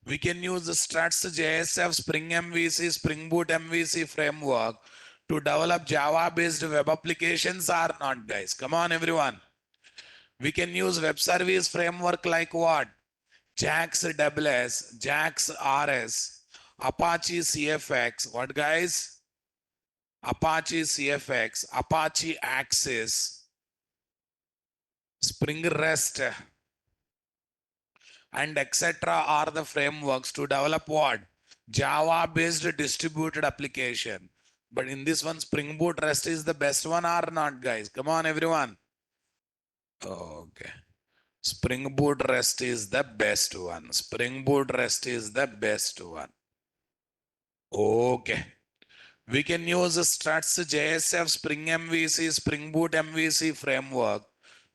B: We can use the Struts JSF Spring MVC, springBoot MVC framework to develop Java based web applications or not, guys. Come on, everyone. We can use web service framework like what? JAX WS, JAX RS, Apache CFX. What, guys? Apache CFX, Apache Axis, Spring REST, and etc. are the frameworks to develop what? Java based distributed application. But in this one, Spring Boot REST is the best one or not, guys? Come on, everyone. Okay. Spring Boot REST is the best one. Spring Boot REST is the best one. Okay. We can use Struts JSF Spring MVC, Spring Boot MVC framework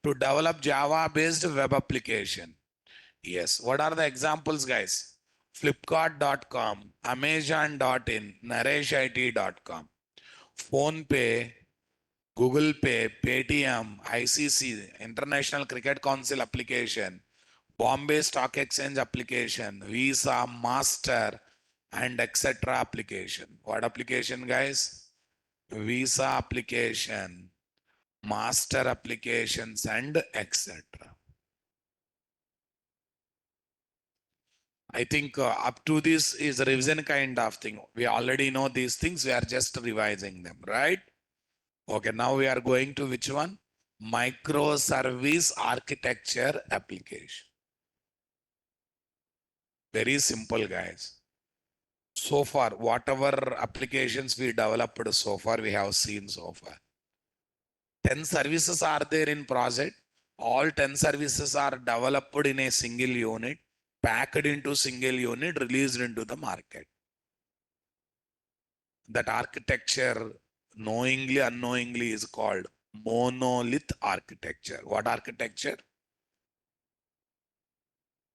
B: to develop Java based web application. Yes. What are the examples, guys? Flipkart.com, Amazon.in, NareshIT.com, PhonePe, Google Pay, Paytm, ICC, International Cricket Council application, Bombay Stock Exchange application, Visa, Master, and etc. application. What application, guys? Visa application, Master applications, and etc. I think up to this is a revision kind of thing. We already know these things. We are just revising them, right? Okay, now we are going to which one? Microservice architecture application. Very simple, guys. So far, whatever applications we developed so far, we have seen so far. 10 services are there in project. All 10 services are developed in a single unit, packed into single unit, released into the market. That architecture, knowingly, unknowingly, is called monolith architecture. What architecture?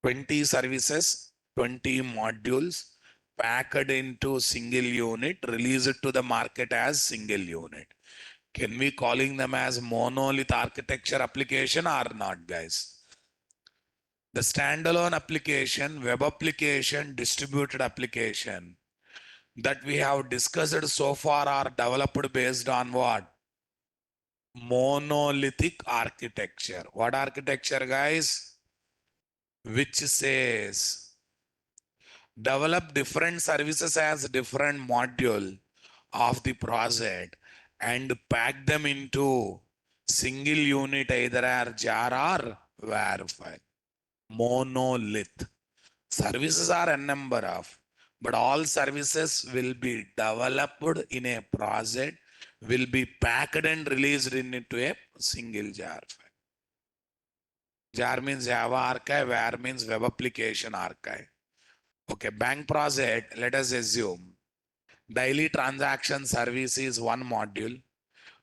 B: 20 services, 20 modules, packed into single unit, released to the market as single unit. Can we calling them as monolith architecture application or not, guys? The standalone application, web application, distributed application that we have discussed so far are developed based on what? Monolithic architecture. What architecture, guys? Which says develop different services as different module of the project and pack them into single unit, either as jar or WAR file. Monolith. Services are a number of, but all services will be developed in a project, will be packed and released into a single jar file. Jar means Java archive, WAR means web application archive. Okay, bank project, let us assume daily transaction service is one module,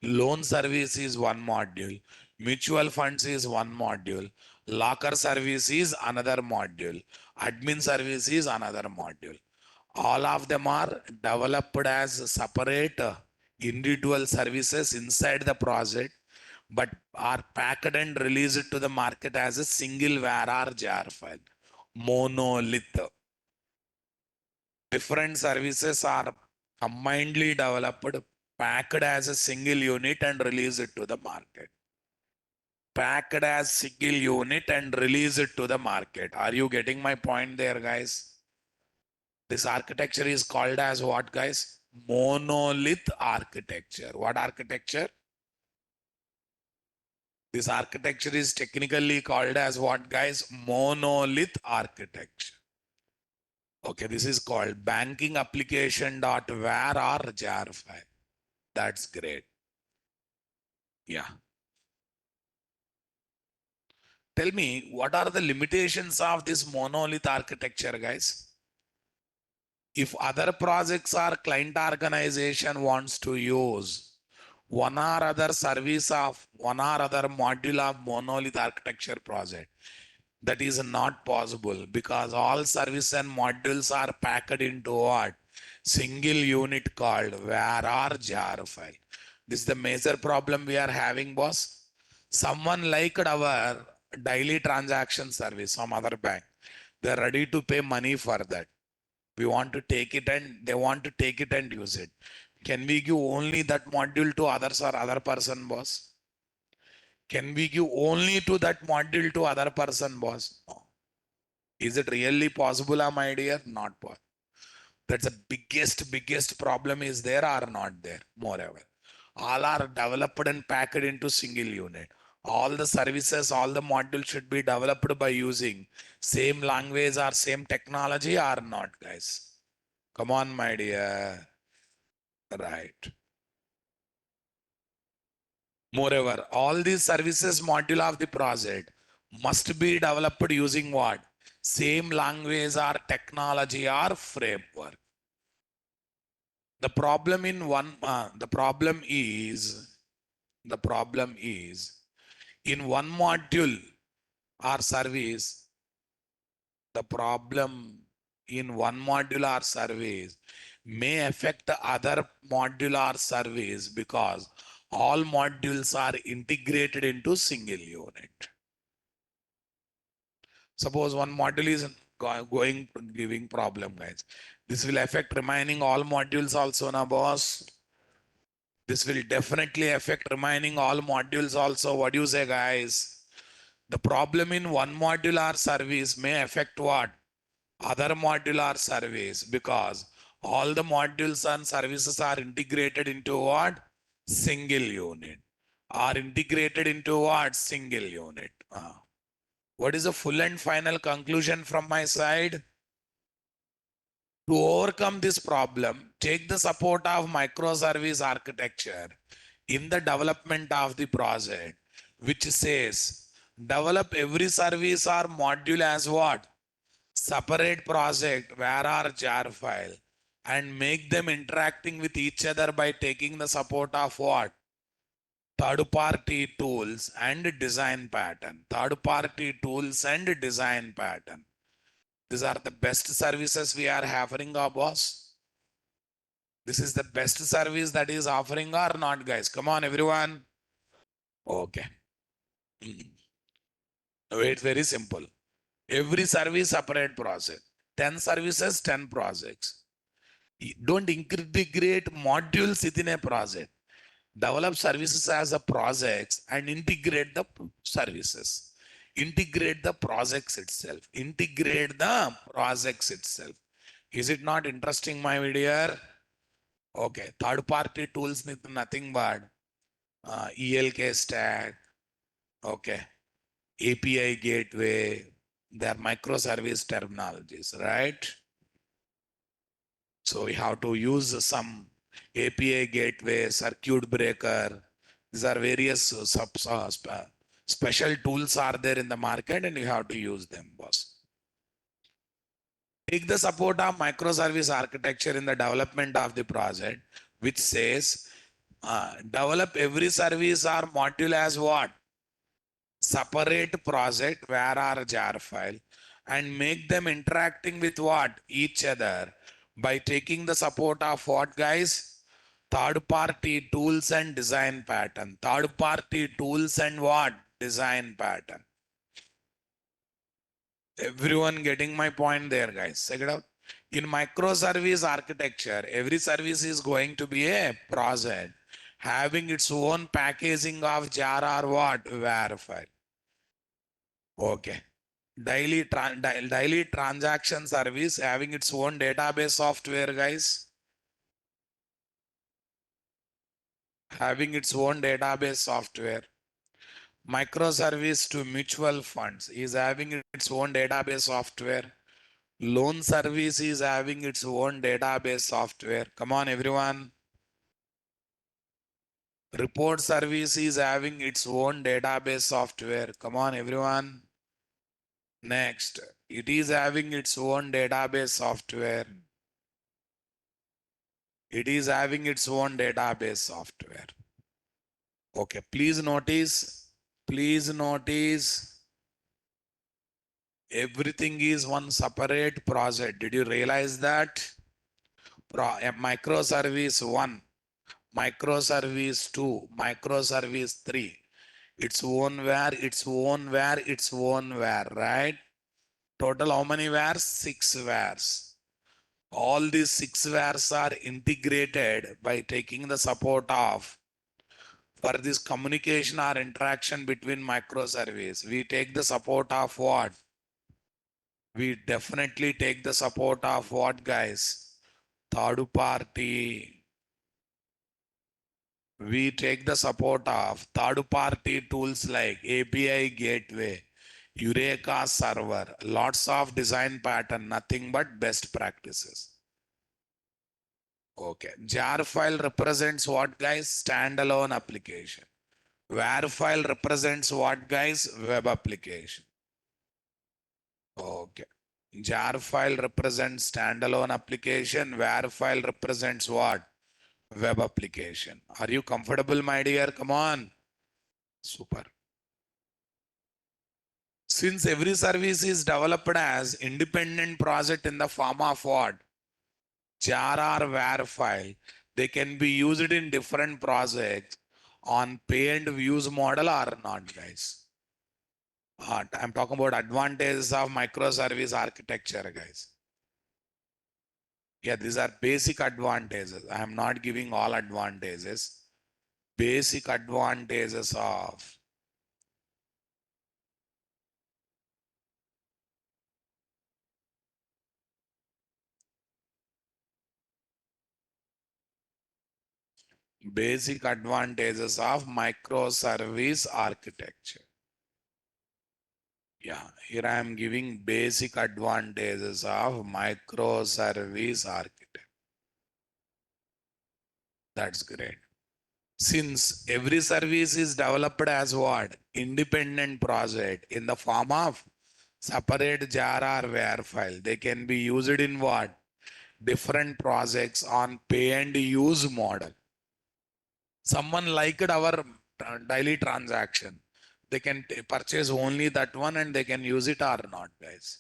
B: loan service is one module, mutual funds is one module, locker service is another module, admin service is another module. All of them are developed as separate individual services inside the project, but are packed and released to the market as a single var or jar file. Monolith. Different services are combinedly developed, packed as a single unit and released to the market. Packed as single unit and released to the market. Are you getting my point there, guys? This architecture is called as what, guys? Monolith architecture. What architecture? This architecture is technically called as what, guys? Monolith architecture. Okay, this is called banking application dot var or jar file. That's great. Yeah. Tell me, what are the limitations of this monolith architecture, guys? If other projects or client organization wants to use one or other service of one or other module of monolith architecture project, that is not possible because all service and modules are packed into what? Single unit called var or jar file. This is the major problem we are having, boss. Someone liked our daily transaction service from other bank. They're ready to pay money for that. We want to take it and they want to take it and use it. Can we give only that module to others or other person, boss? Can we give only to that module to other person, boss? No. Is it really possible, my dear? Not possible. That's the biggest problem is there or not there. Moreover, all are developed and packed into single unit. All the services, all the modules should be developed by using same language or same technology or not, guys. Come on, my dear. Right. Moreover, all these services module of the project must be developed using what? Same language or technology or framework. The problem in one, the problem is in one module or service, the problem in one module or service may affect the other module or service because all modules are integrated into single unit. Suppose one module is going giving problem, guys. This will affect remaining all modules also, na boss. This will definitely affect remaining all modules also. What do you say, guys? The problem in one module or service may affect what? Other module or service because all the modules and services are integrated into what? Single unit. Are integrated into what? Single unit. What is the full and final conclusion from my side? To overcome this problem, take the support of microservice architecture in the development of the project, which says develop every service or module as what? Separate project where are jar file and make them interacting with each other by taking the support of what? Third party tools and design pattern. Third party tools and design pattern. These are the best services we are offering our boss. This is the best service that is offering or not, guys. Come on, everyone. Okay. It's very simple. Every service separate project. 10 services, 10 projects. Don't integrate modules within a project. Develop services as a projects and integrate the services. Integrate the projects itself. Integrate the projects itself. Is it not interesting, my dear? Okay. Third party tools need nothing but ELK stack. Okay. API gateway. They are microservice terminologies, right? So we have to use some API gateway, circuit breaker. These are various special tools are there in the market and you have to use them, boss. Take the support of microservice architecture in the development of the project, which says develop every service or module as what? Separate project where are jar file and make them interacting with what? Each other by taking the support of what, guys? Third party tools and design pattern. Third party tools and what? Design pattern. Everyone getting my point there, guys? Check it out. In microservice architecture, every service is going to be a project having its own packaging of jar or what? Var file. Okay. Daily transaction service having its own database software, guys. Having its own database software. Microservice to mutual funds is having its own database software. Loan service is having its own database software. Come on, everyone. Report service is having its own database software. Come on, everyone. Next, it is having its own database software. It is having its own database software. Okay, please notice everything is one separate project. Did you realize that? Microservice 1, microservice 2, microservice 3. Its own where, its own where, its own where, right? Total how many wares? 6 wares. All these 6 wares are integrated by taking the support of for this communication or interaction between microservice. We take the support of what? We definitely take the support of what, guys? Third party. We take the support of third party tools like API gateway, Eureka server, lots of design pattern, nothing but best practices. Okay. Jar file represents what, guys? Standalone application. Var file represents what, guys? Web application. Okay. Jar file represents standalone application. Var file represents what? Web application. Are you comfortable, my dear? Come on. Super. Since every service is developed as independent project in the form of what? Jar or var file, they can be used in different projects on pay and use model or not, guys. I'm talking about advantages of microservice architecture, guys. Yeah, these are basic advantages. I am not giving all advantages. Basic advantages of microservice architecture. Yeah, here I am giving basic advantages of microservice architecture. That's great. Since every service is developed as what? Independent project in the form of separate jar or WAR file. They can be used in what? Different projects on pay and use model. Someone liked our daily transaction. They can purchase only that one and they can use it or not, guys.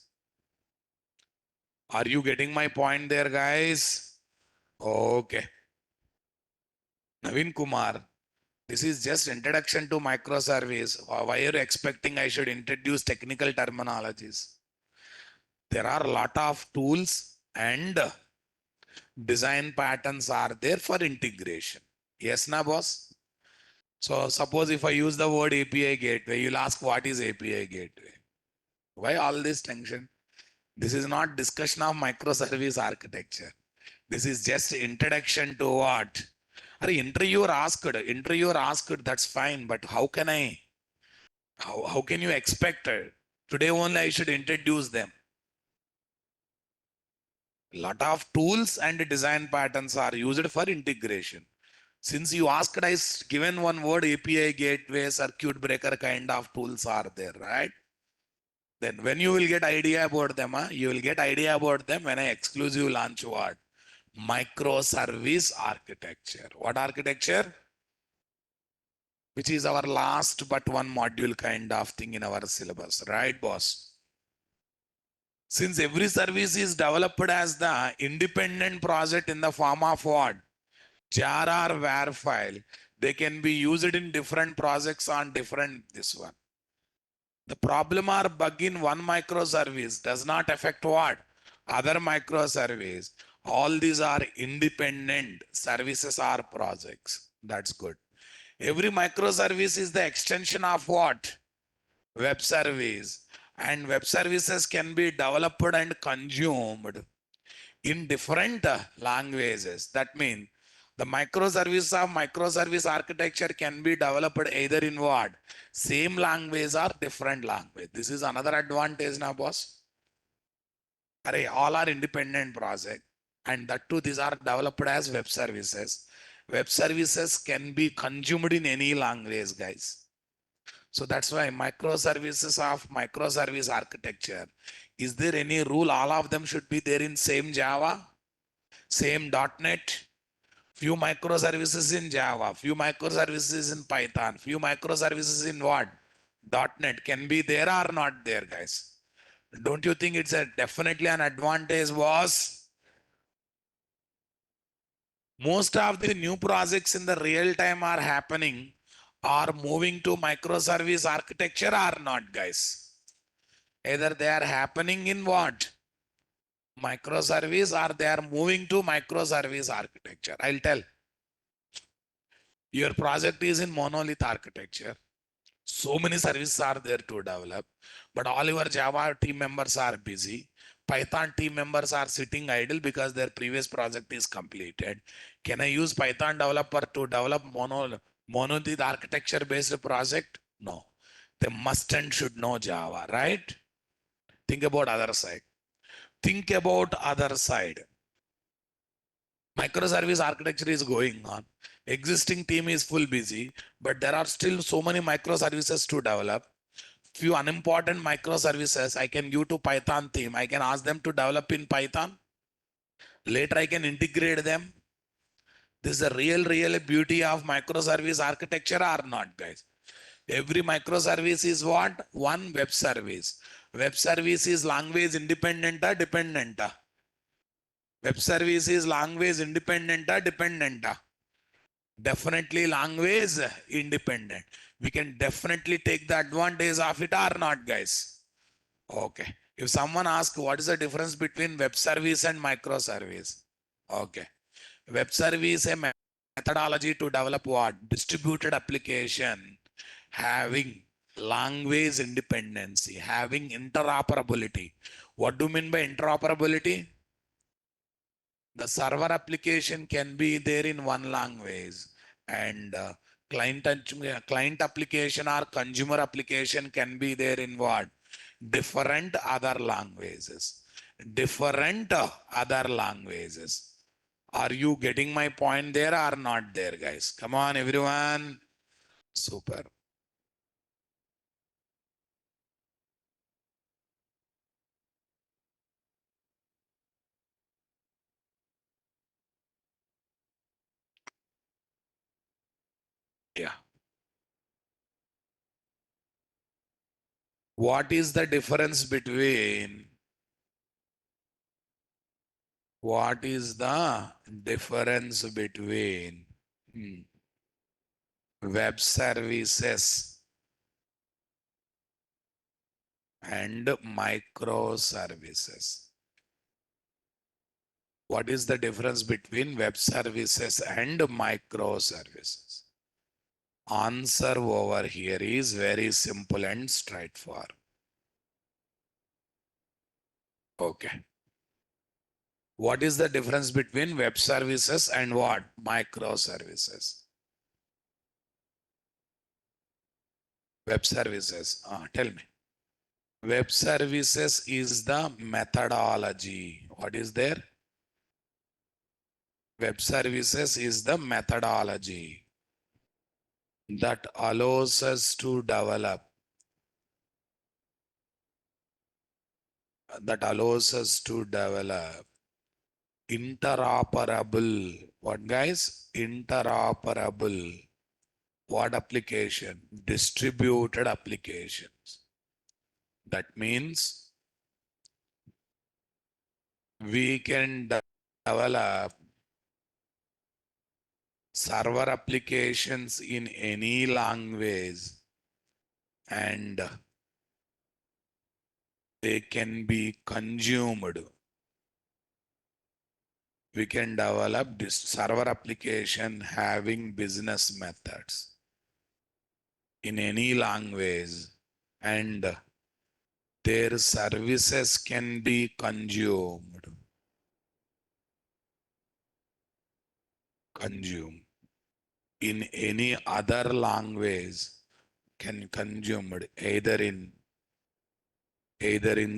B: Are you getting my point there, guys? Okay. Naveen Kumar, this is just introduction to microservice. Why are you expecting I should introduce technical terminologies? There are a lot of tools and design patterns are there for integration. Yes, na boss? So suppose if I use the word API gateway, you'll ask what is API gateway? Why all this tension? This is not discussion of microservice architecture. This is just introduction to what? Interviewer asked, that's fine, but how can you expect it? Today only I should introduce them. Lot of tools and design patterns are used for integration. Since you asked, given one word API gateway, circuit breaker kind of tools are there, right? Then when you will get idea about them, you will get idea about them when I exclusive launch what? Microservice architecture. What architecture? Which is our last but one module kind of thing in our syllabus, right, boss? Since every service is developed as the independent project in the form of what? Jar or WAR file, they can be used in different projects on different this one. The problem or bug in one microservice does not affect what? Other microservice. All these are independent services or projects. That's good. Every microservice is the extension of what? Web service. And web services can be developed and consumed in different languages. That means the microservice architecture can be developed either in what? Same language or different language. This is another advantage now, boss. Array, all are independent project. And that too, these are developed as web services. Web services can be consumed in any language, guys. So that's why microservice architecture. Is there any rule? All of them should be there in same Java, same .NET, few microservices in Java, few microservices in Python, few microservices in what? .NET can be there or not there, guys. Don't you think it's a definitely an advantage was? Most of the new projects in the real time are happening are moving to microservice architecture or not, guys. Either they are happening in what? Microservice or they are moving to microservice architecture. I'll tell. Your project is in monolith architecture. So many services are there to develop, but all your Java team members are busy. Python team members are sitting idle because their previous project is completed. Can I use Python developer to develop monolith architecture based project? No. They must and should know Java, right? Think about other side. Think about other side. Microservice architecture is going on. Existing team is full busy, but there are still so many microservices to develop. Few unimportant microservices I can give to Python team. I can ask them to develop in Python. Later I can integrate them. This is the real beauty of microservice architecture or not, guys. Every microservice is what? One web service. Web service is language independent or dependent? Web service is language independent or dependent? Definitely language independent. We can definitely take the advantage of it or not, guys. Okay. If someone asks what is the difference between web service and microservice? Okay. Web service a methodology to develop what? Distributed application having language independency, having interoperability. What do you mean by interoperability? The server application can be there in one language and client application or consumer application can be there in what? different other languages. Different other languages. Are you getting my point there or not there, guys? Come on, everyone. Super. Yeah. What is the difference between what is the difference between web services and microservices? What is the difference between web services and microservices? Answer over here is very simple and straightforward. Okay. What is the difference between web services and what? Microservices. Web services. Tell me. Web services is the methodology. What is there? Web services is the methodology that allows us to develop, that allows us to develop interoperable. What, guys? Interoperable. What application? Distributed applications. That means we can develop server applications in any language and they can be consumed. We can develop this server application having business methods in any language and their services can be consumed in any other language, can consumed either in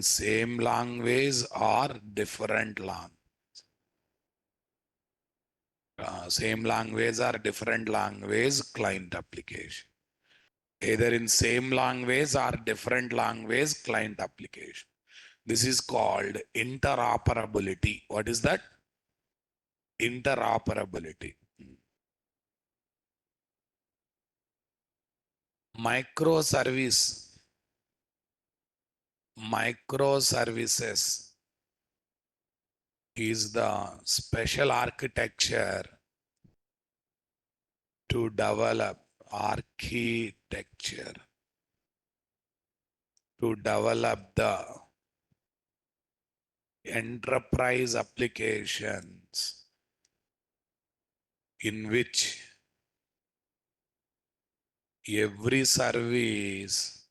B: same language or different language. Same language or different language client application. Either in same language or different language client application. This is called interoperability. What is that? Interoperability. Microservice. Microservices is the special architecture to develop architecture to develop the enterprise applications in which every service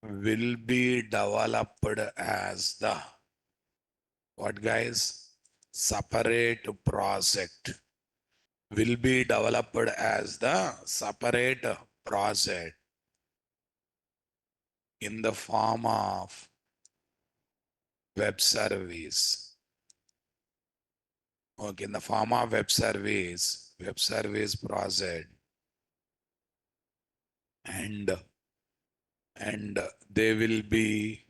B: will be developed as the what, guys? Separate project will be developed as the separate project in the form of web service. Okay, in the form of web service project, and they will be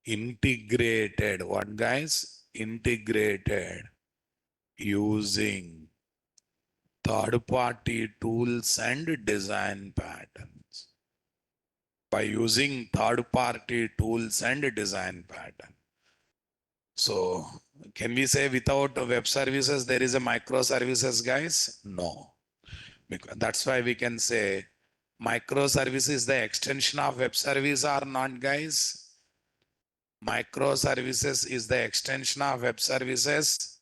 B: integrated. What, guys? Integrated using third-party tools and design patterns. By using third-party tools and design pattern. So, can we say without web services there is a microservices, guys? No. Because that's why we can say microservice is the extension of web service or not, guys? Microservices is the extension of web services.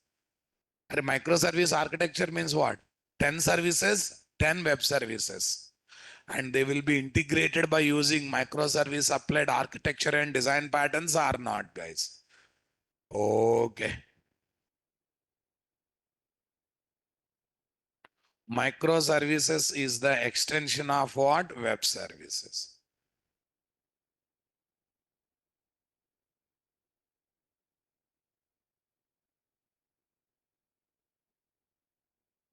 B: And microservice architecture means what? 10 services, 10 web services. And they will be integrated by using microservice applied architecture and design patterns or not, guys? Okay. Microservices is the extension of what? Web services.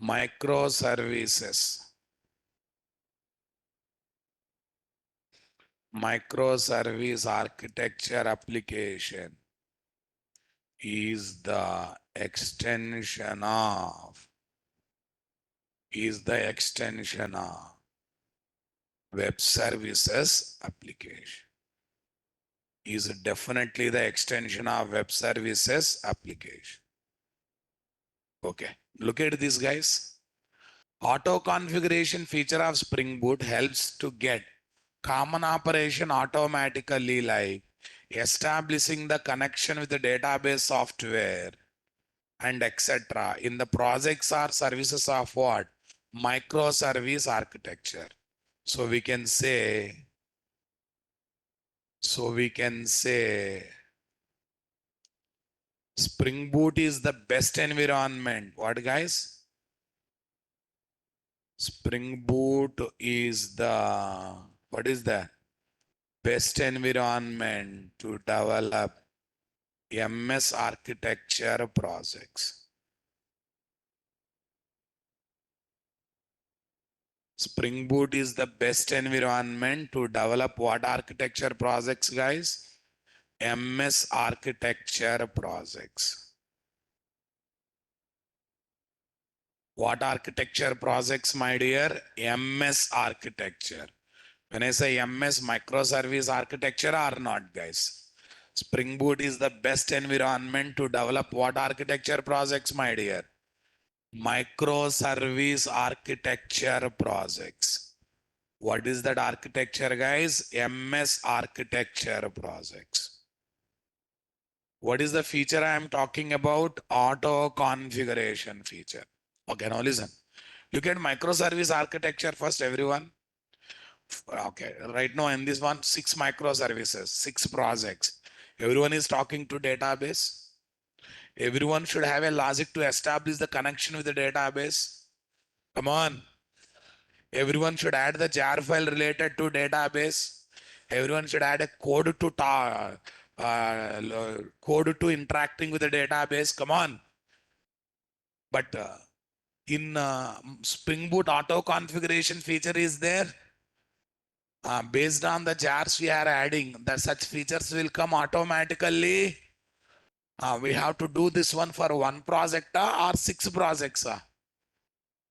B: Microservices. Microservice architecture application is the extension of web services application. Is definitely the extension of web services application. Okay, look at this, guys. Auto configuration feature of Spring Boot helps to get common operation automatically, like establishing the connection with the database software and etc. in the projects or services of what? Microservice architecture. So we can say, Spring Boot is the best environment. What, guys? Spring Boot is the, what is that? Best environment to develop MS architecture projects. Spring Boot is the best environment to develop what architecture projects, guys? MS architecture projects. What architecture projects, my dear? MS architecture. When I say MS, microservice architecture or not, guys? Spring Boot is the best environment to develop what architecture projects, my dear? Microservice architecture projects. What is that architecture, guys? MS architecture projects. What is the feature I am talking about? Auto configuration feature. Okay, now listen. Look at microservice architecture first, everyone. Okay, right now in this one, 6 microservices, 6 projects. Everyone is talking to database. Everyone should have a logic to establish the connection with the database. Come on. Everyone should add the jar file related to database. Everyone should add a code to interacting with the database. Come on. But in Spring Boot auto configuration feature is there. Based on the jars we are adding, that such features will come automatically. We have to do this one for one project or 6 projects.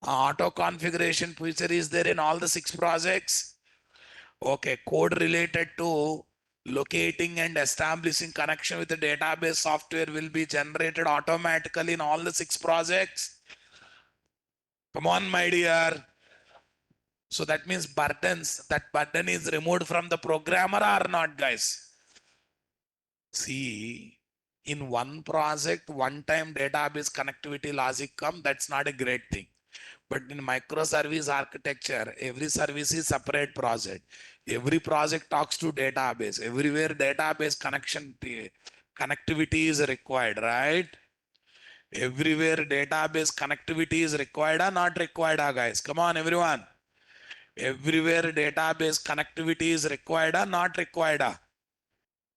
B: Auto configuration feature is there in all the 6 projects. Okay, code related to locating and establishing connection with the database software will be generated automatically in all the 6 projects. Come on, my dear. So that means that burden is removed from the programmer or not, guys? See, in one project, one time database connectivity logic come, that's not a great thing. But in microservice architecture, every service is separate project. Every project talks to database. Everywhere database connectivity is required, right? Everywhere database connectivity is required or not required, guys? Come on, everyone. Everywhere database connectivity is required or not required?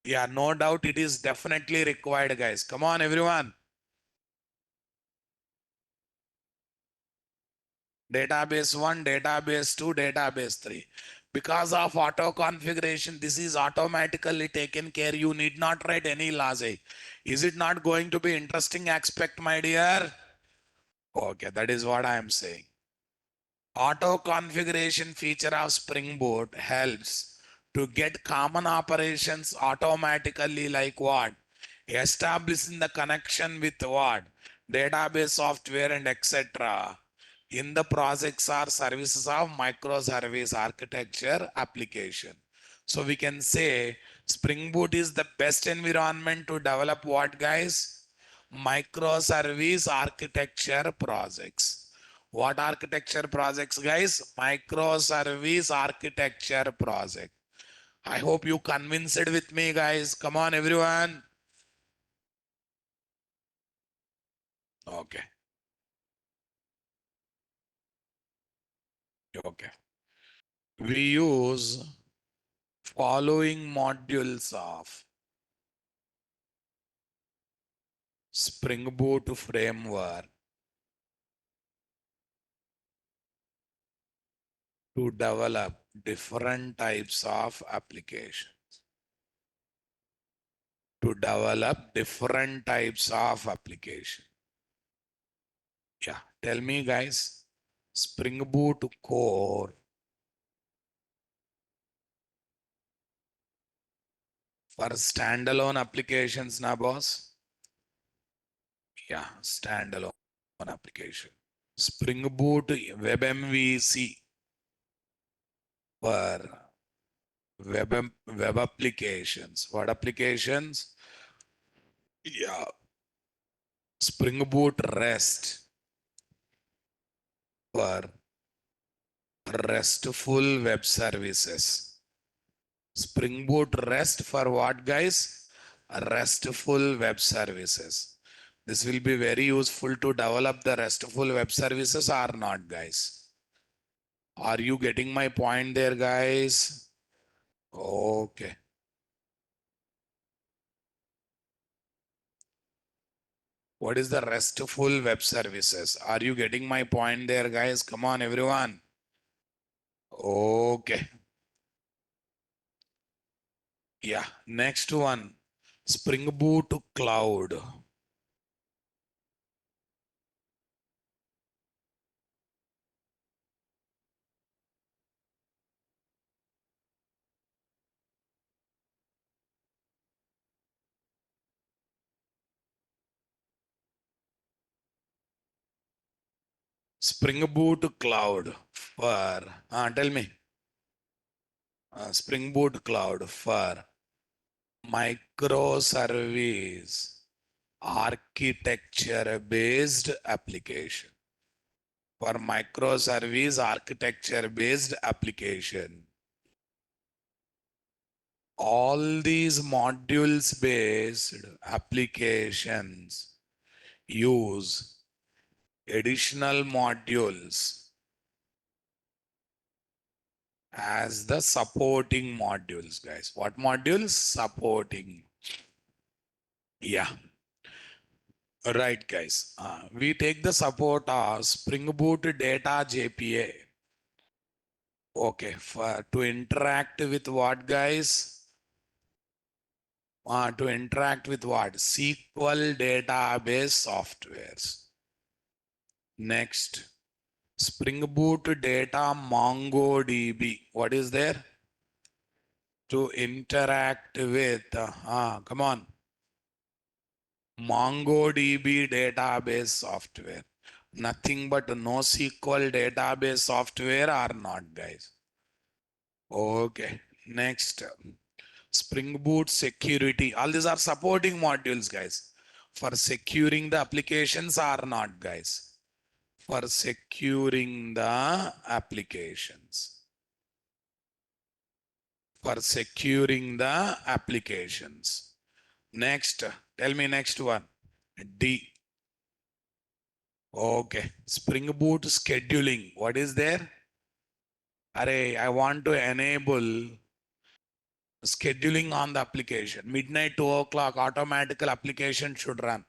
B: Yeah, no doubt it is definitely required, guys. Come on, everyone. Database 1, database 2, database 3. Because of auto configuration, this is automatically taken care. You need not write any logic. Is it not going to be interesting aspect, my dear? Okay, that is what I am saying. Auto configuration feature of Spring Boot helps to get common operations automatically, like what? Establishing the connection with what? Database software and etc. in the projects or services of microservice architecture application. So we can say Spring Boot is the best environment to develop what, guys? Microservice architecture projects. What architecture projects, guys? Microservice architecture project. I hope you convinced with me, guys. Come on, everyone. Okay. Okay. We use following modules of Spring Boot framework to develop different types of application. To develop different types of application. Yeah, tell me guys, Spring Boot core for standalone applications, na boss? Yeah, standalone application. Spring Boot WebMVC for web applications. What applications? Yeah, Spring Boot REST for RESTful web services. Spring Boot REST for what, guys? RESTful web services. This will be very useful to develop the RESTful web services or not, guys? Are you getting my point there, guys? Okay. What is the RESTful web services? Are you getting my point there, guys? Come on, everyone. Okay. Yeah. Next one. Spring Boot Cloud. Spring Boot Cloud for, tell me, Spring Boot Cloud for microservice architecture based application. For microservice architecture based application. All these modules based applications use additional modules as the supporting modules, guys. What modules? Supporting. Yeah, right, guys. We take the support of Spring Boot Data JPA. Okay, for to interact with what, guys? To interact with what? SQL database softwares. Next, Spring Boot Data MongoDB. What is there? To interact with, come on, MongoDB database software. Nothing but NoSQL database software or not, guys? Okay. Next, Spring Boot security. All these are supporting modules, guys. For securing the applications or not, guys? For securing the applications. For securing the applications. Next, tell me next one. D. Okay. Spring Boot scheduling. What is there? Array, I want to enable scheduling on the application. Midnight, 2 o'clock, automatical application should run.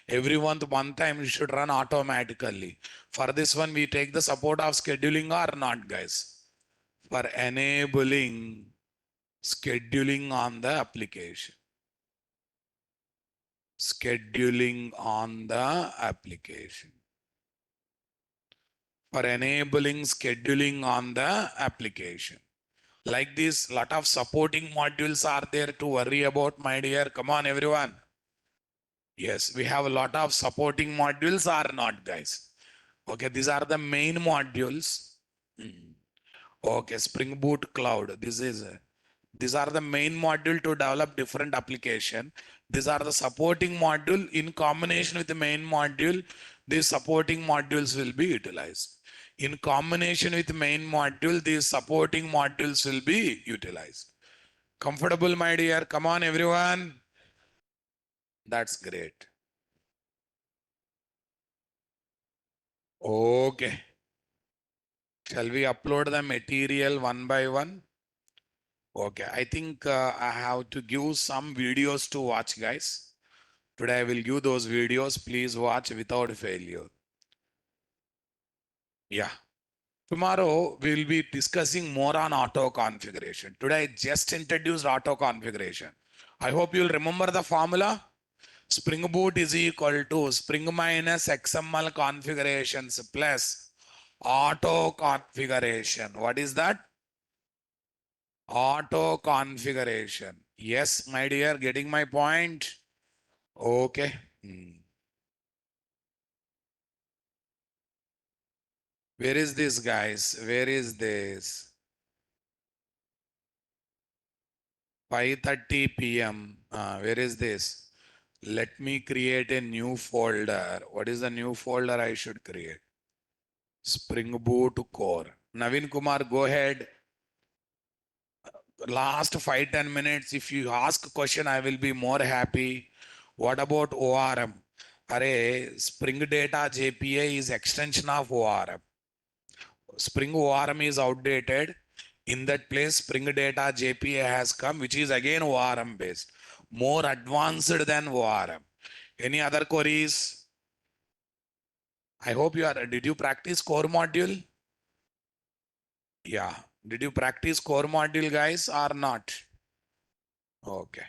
B: Every month, one time it should run automatically. For this one, we take the support of scheduling or not, guys? For enabling scheduling on the application. Scheduling on the application. For enabling scheduling on the application. Like this, lot of supporting modules are there to worry about, my dear. Come on, everyone. Yes, we have a lot of supporting modules or not, guys. Okay, these are the main modules. Okay, Spring Boot Cloud. These are the main module to develop different application. These are the supporting module in combination with the main module. These supporting modules will be utilized. In combination with main module, these supporting modules will be utilized. Comfortable, my dear? Come on, everyone. That's great. Okay. Shall we upload the material one by one? Okay. I think I have to give some videos to watch, guys. Today I will give those videos. Please watch without failure. Yeah. Tomorrow we will be discussing more on auto configuration. Today I just introduced auto configuration. I hope you'll remember the formula. Spring Boot is equal to Spring minus XML configurations plus auto configuration. What is that? Auto configuration. Yes, my dear, getting my point? Okay. Where is this, guys? Where is this? 5:30 p.m. Where is this? Let me create a new folder. What is the new folder I should create? Spring Boot core. Naveen Kumar, go ahead. Last 5-10 minutes. If you ask a question, I will be more happy. What about ORM? Array, Spring Data JPA is extension of ORM. Spring ORM is outdated. In that place, Spring Data JPA has come, which is again ORM based, more advanced than ORM. Any other queries? I hope you are. Did you practice core module? Yeah. Did you practice core module, guys, or not? Okay.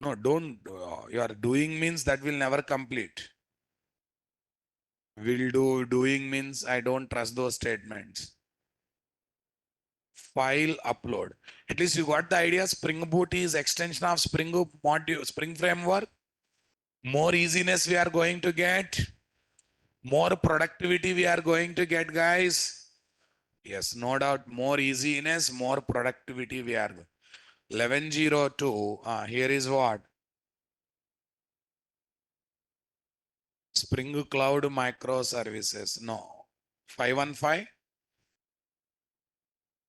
B: No, don't. You are doing means that will never complete. Will do, doing means I don't trust those statements. File upload. At least you got the idea. Spring Boot is extension of Spring module, Spring framework. More easiness we are going to get. More productivity we are going to get, guys. Yes, no doubt. More easiness, more productivity we are. 1102. Here is what? Spring Cloud microservices. No. 515.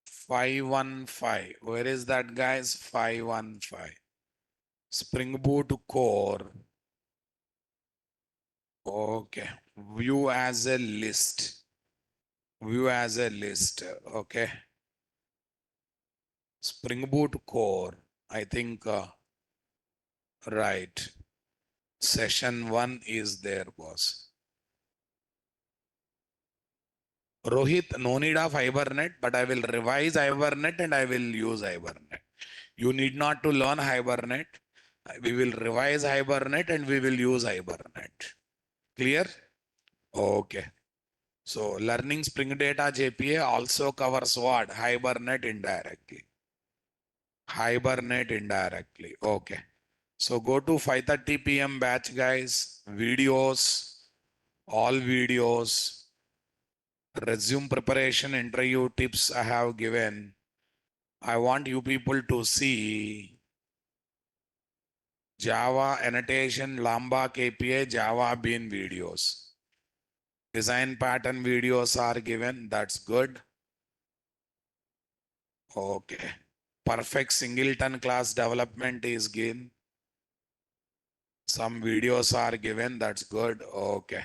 B: 515. Where is that, guys? 515. Spring Boot core. Okay. View as a list. View as a list. Okay. Spring Boot core. I think, right. Session 1 is there, boss. Rohit, no need of Hibernate, but I will revise Hibernate and I will use Hibernate. You need not to learn Hibernate. We will revise Hibernate and we will use Hibernate. Clear? Okay. So learning Spring Data JPA also covers what? Hibernate indirectly. Hibernate indirectly. Okay. So go to 5:30 p.m. batch, guys. Videos, all videos, resume preparation, interview tips I have given. I want you people to see Java annotation, Lambda KPI, Java Bean videos. Design pattern videos are given. That's good. Okay. Perfect singleton class development is given. Some videos are given. That's good. Okay.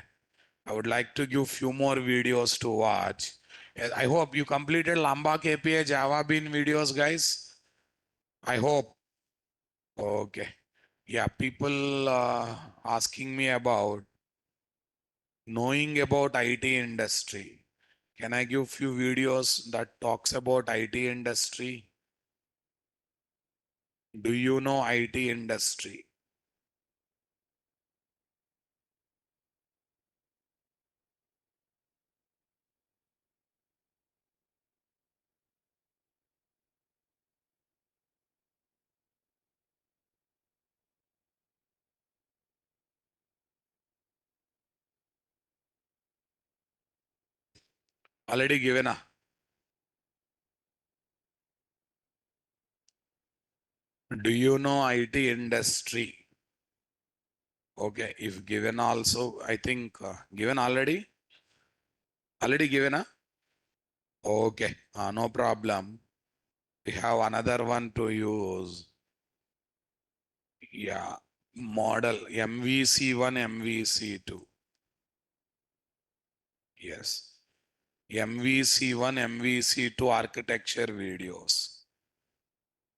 B: I would like to give few more videos to watch. I hope you completed Lambda KPI Java Bean videos, guys. I hope. Okay. Yeah, people asking me about knowing about IT industry. Can I give few videos that talks about IT industry? Do you know IT industry? Already given. Do you know IT industry? Okay, if given also, I think given already. Already given. Okay, no problem. We have another one to use. Yeah, model MVC1, MVC2. Yes, MVC1, MVC2 architecture videos.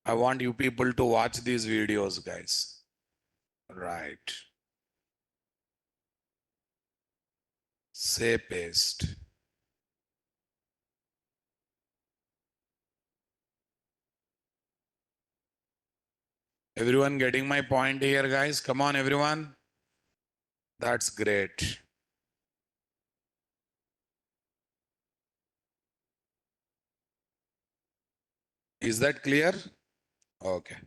B: I want you people to watch these videos, guys. Right. Say paste. Everyone getting my point here, guys? Come on, everyone. That's great. Is that clear? Okay.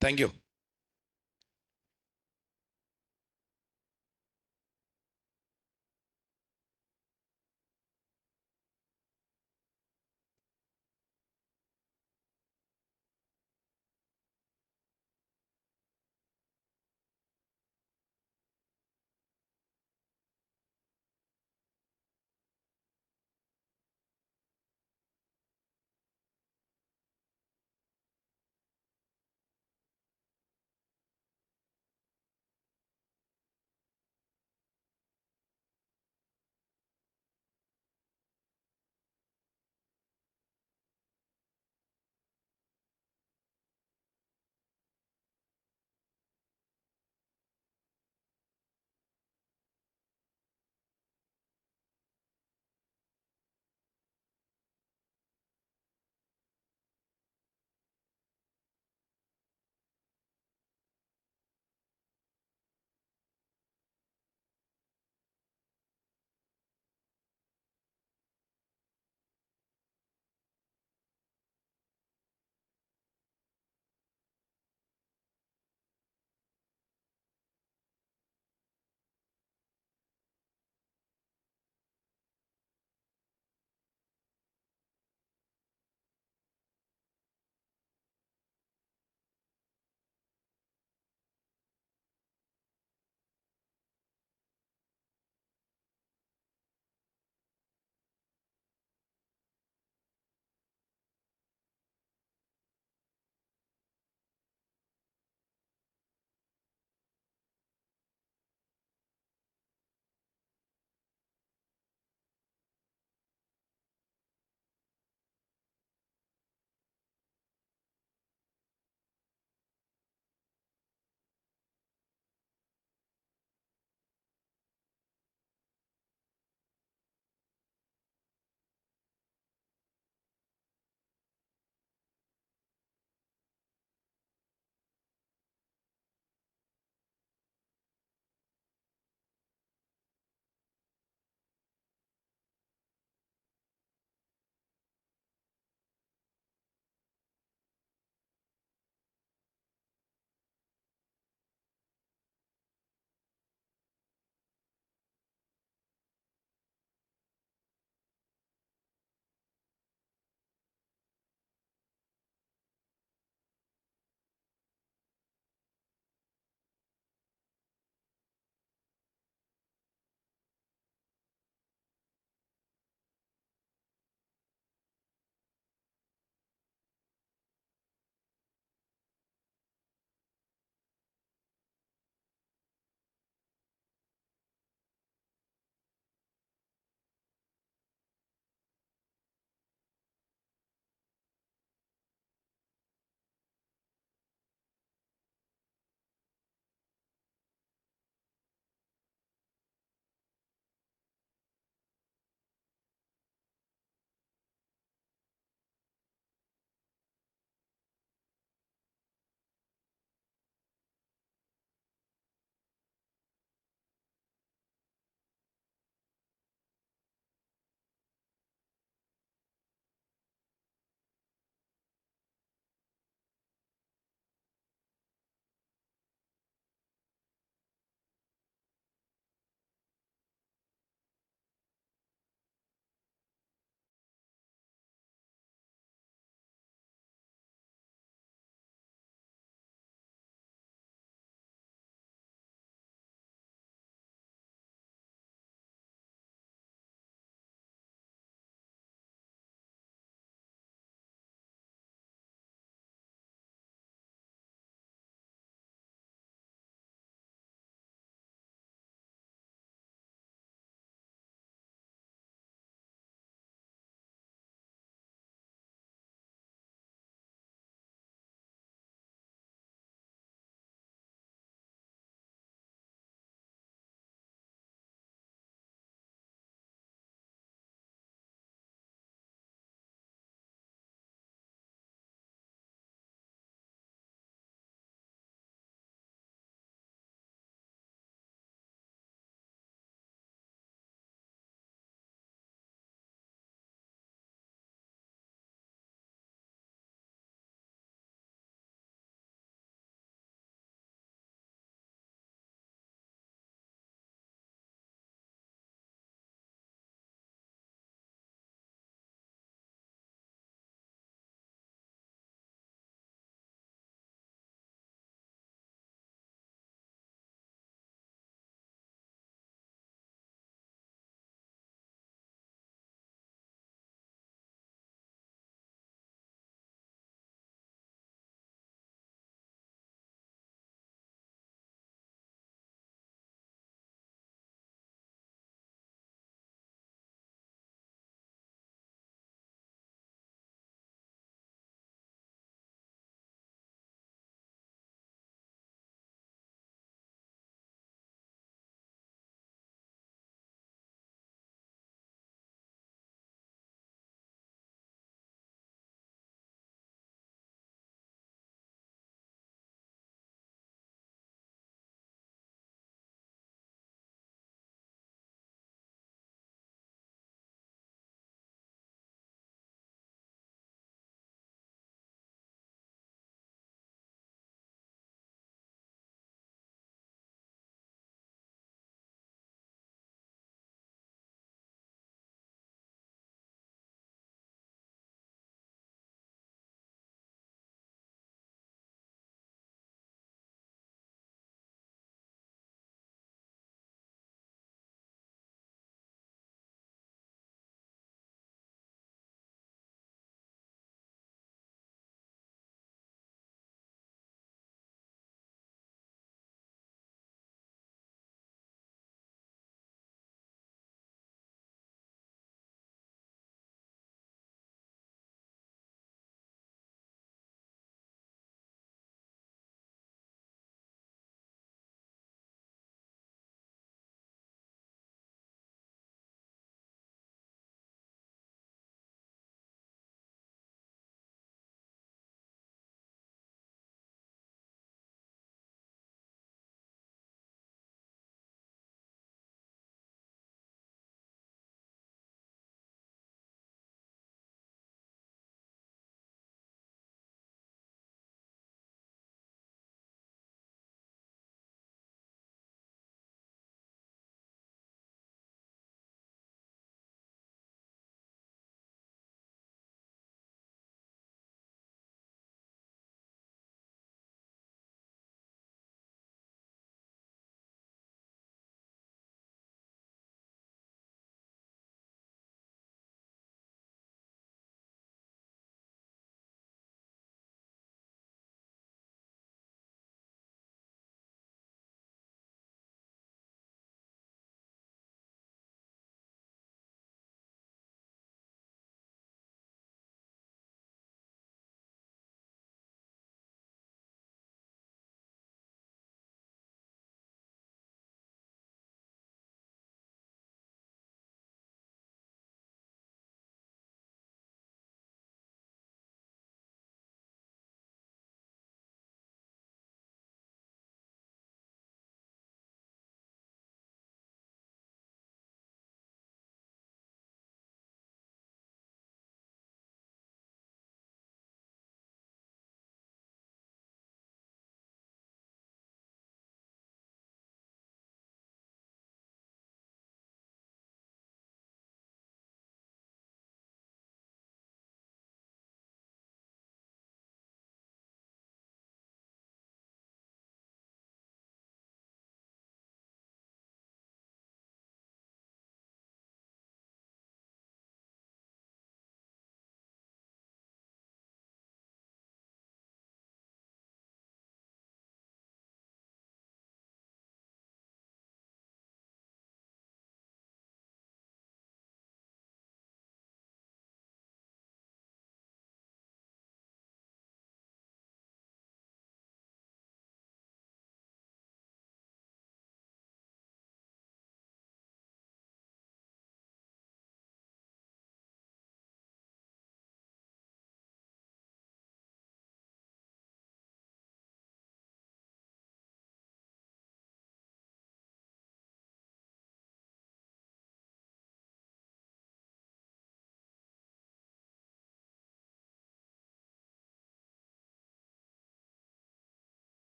B: Thank you.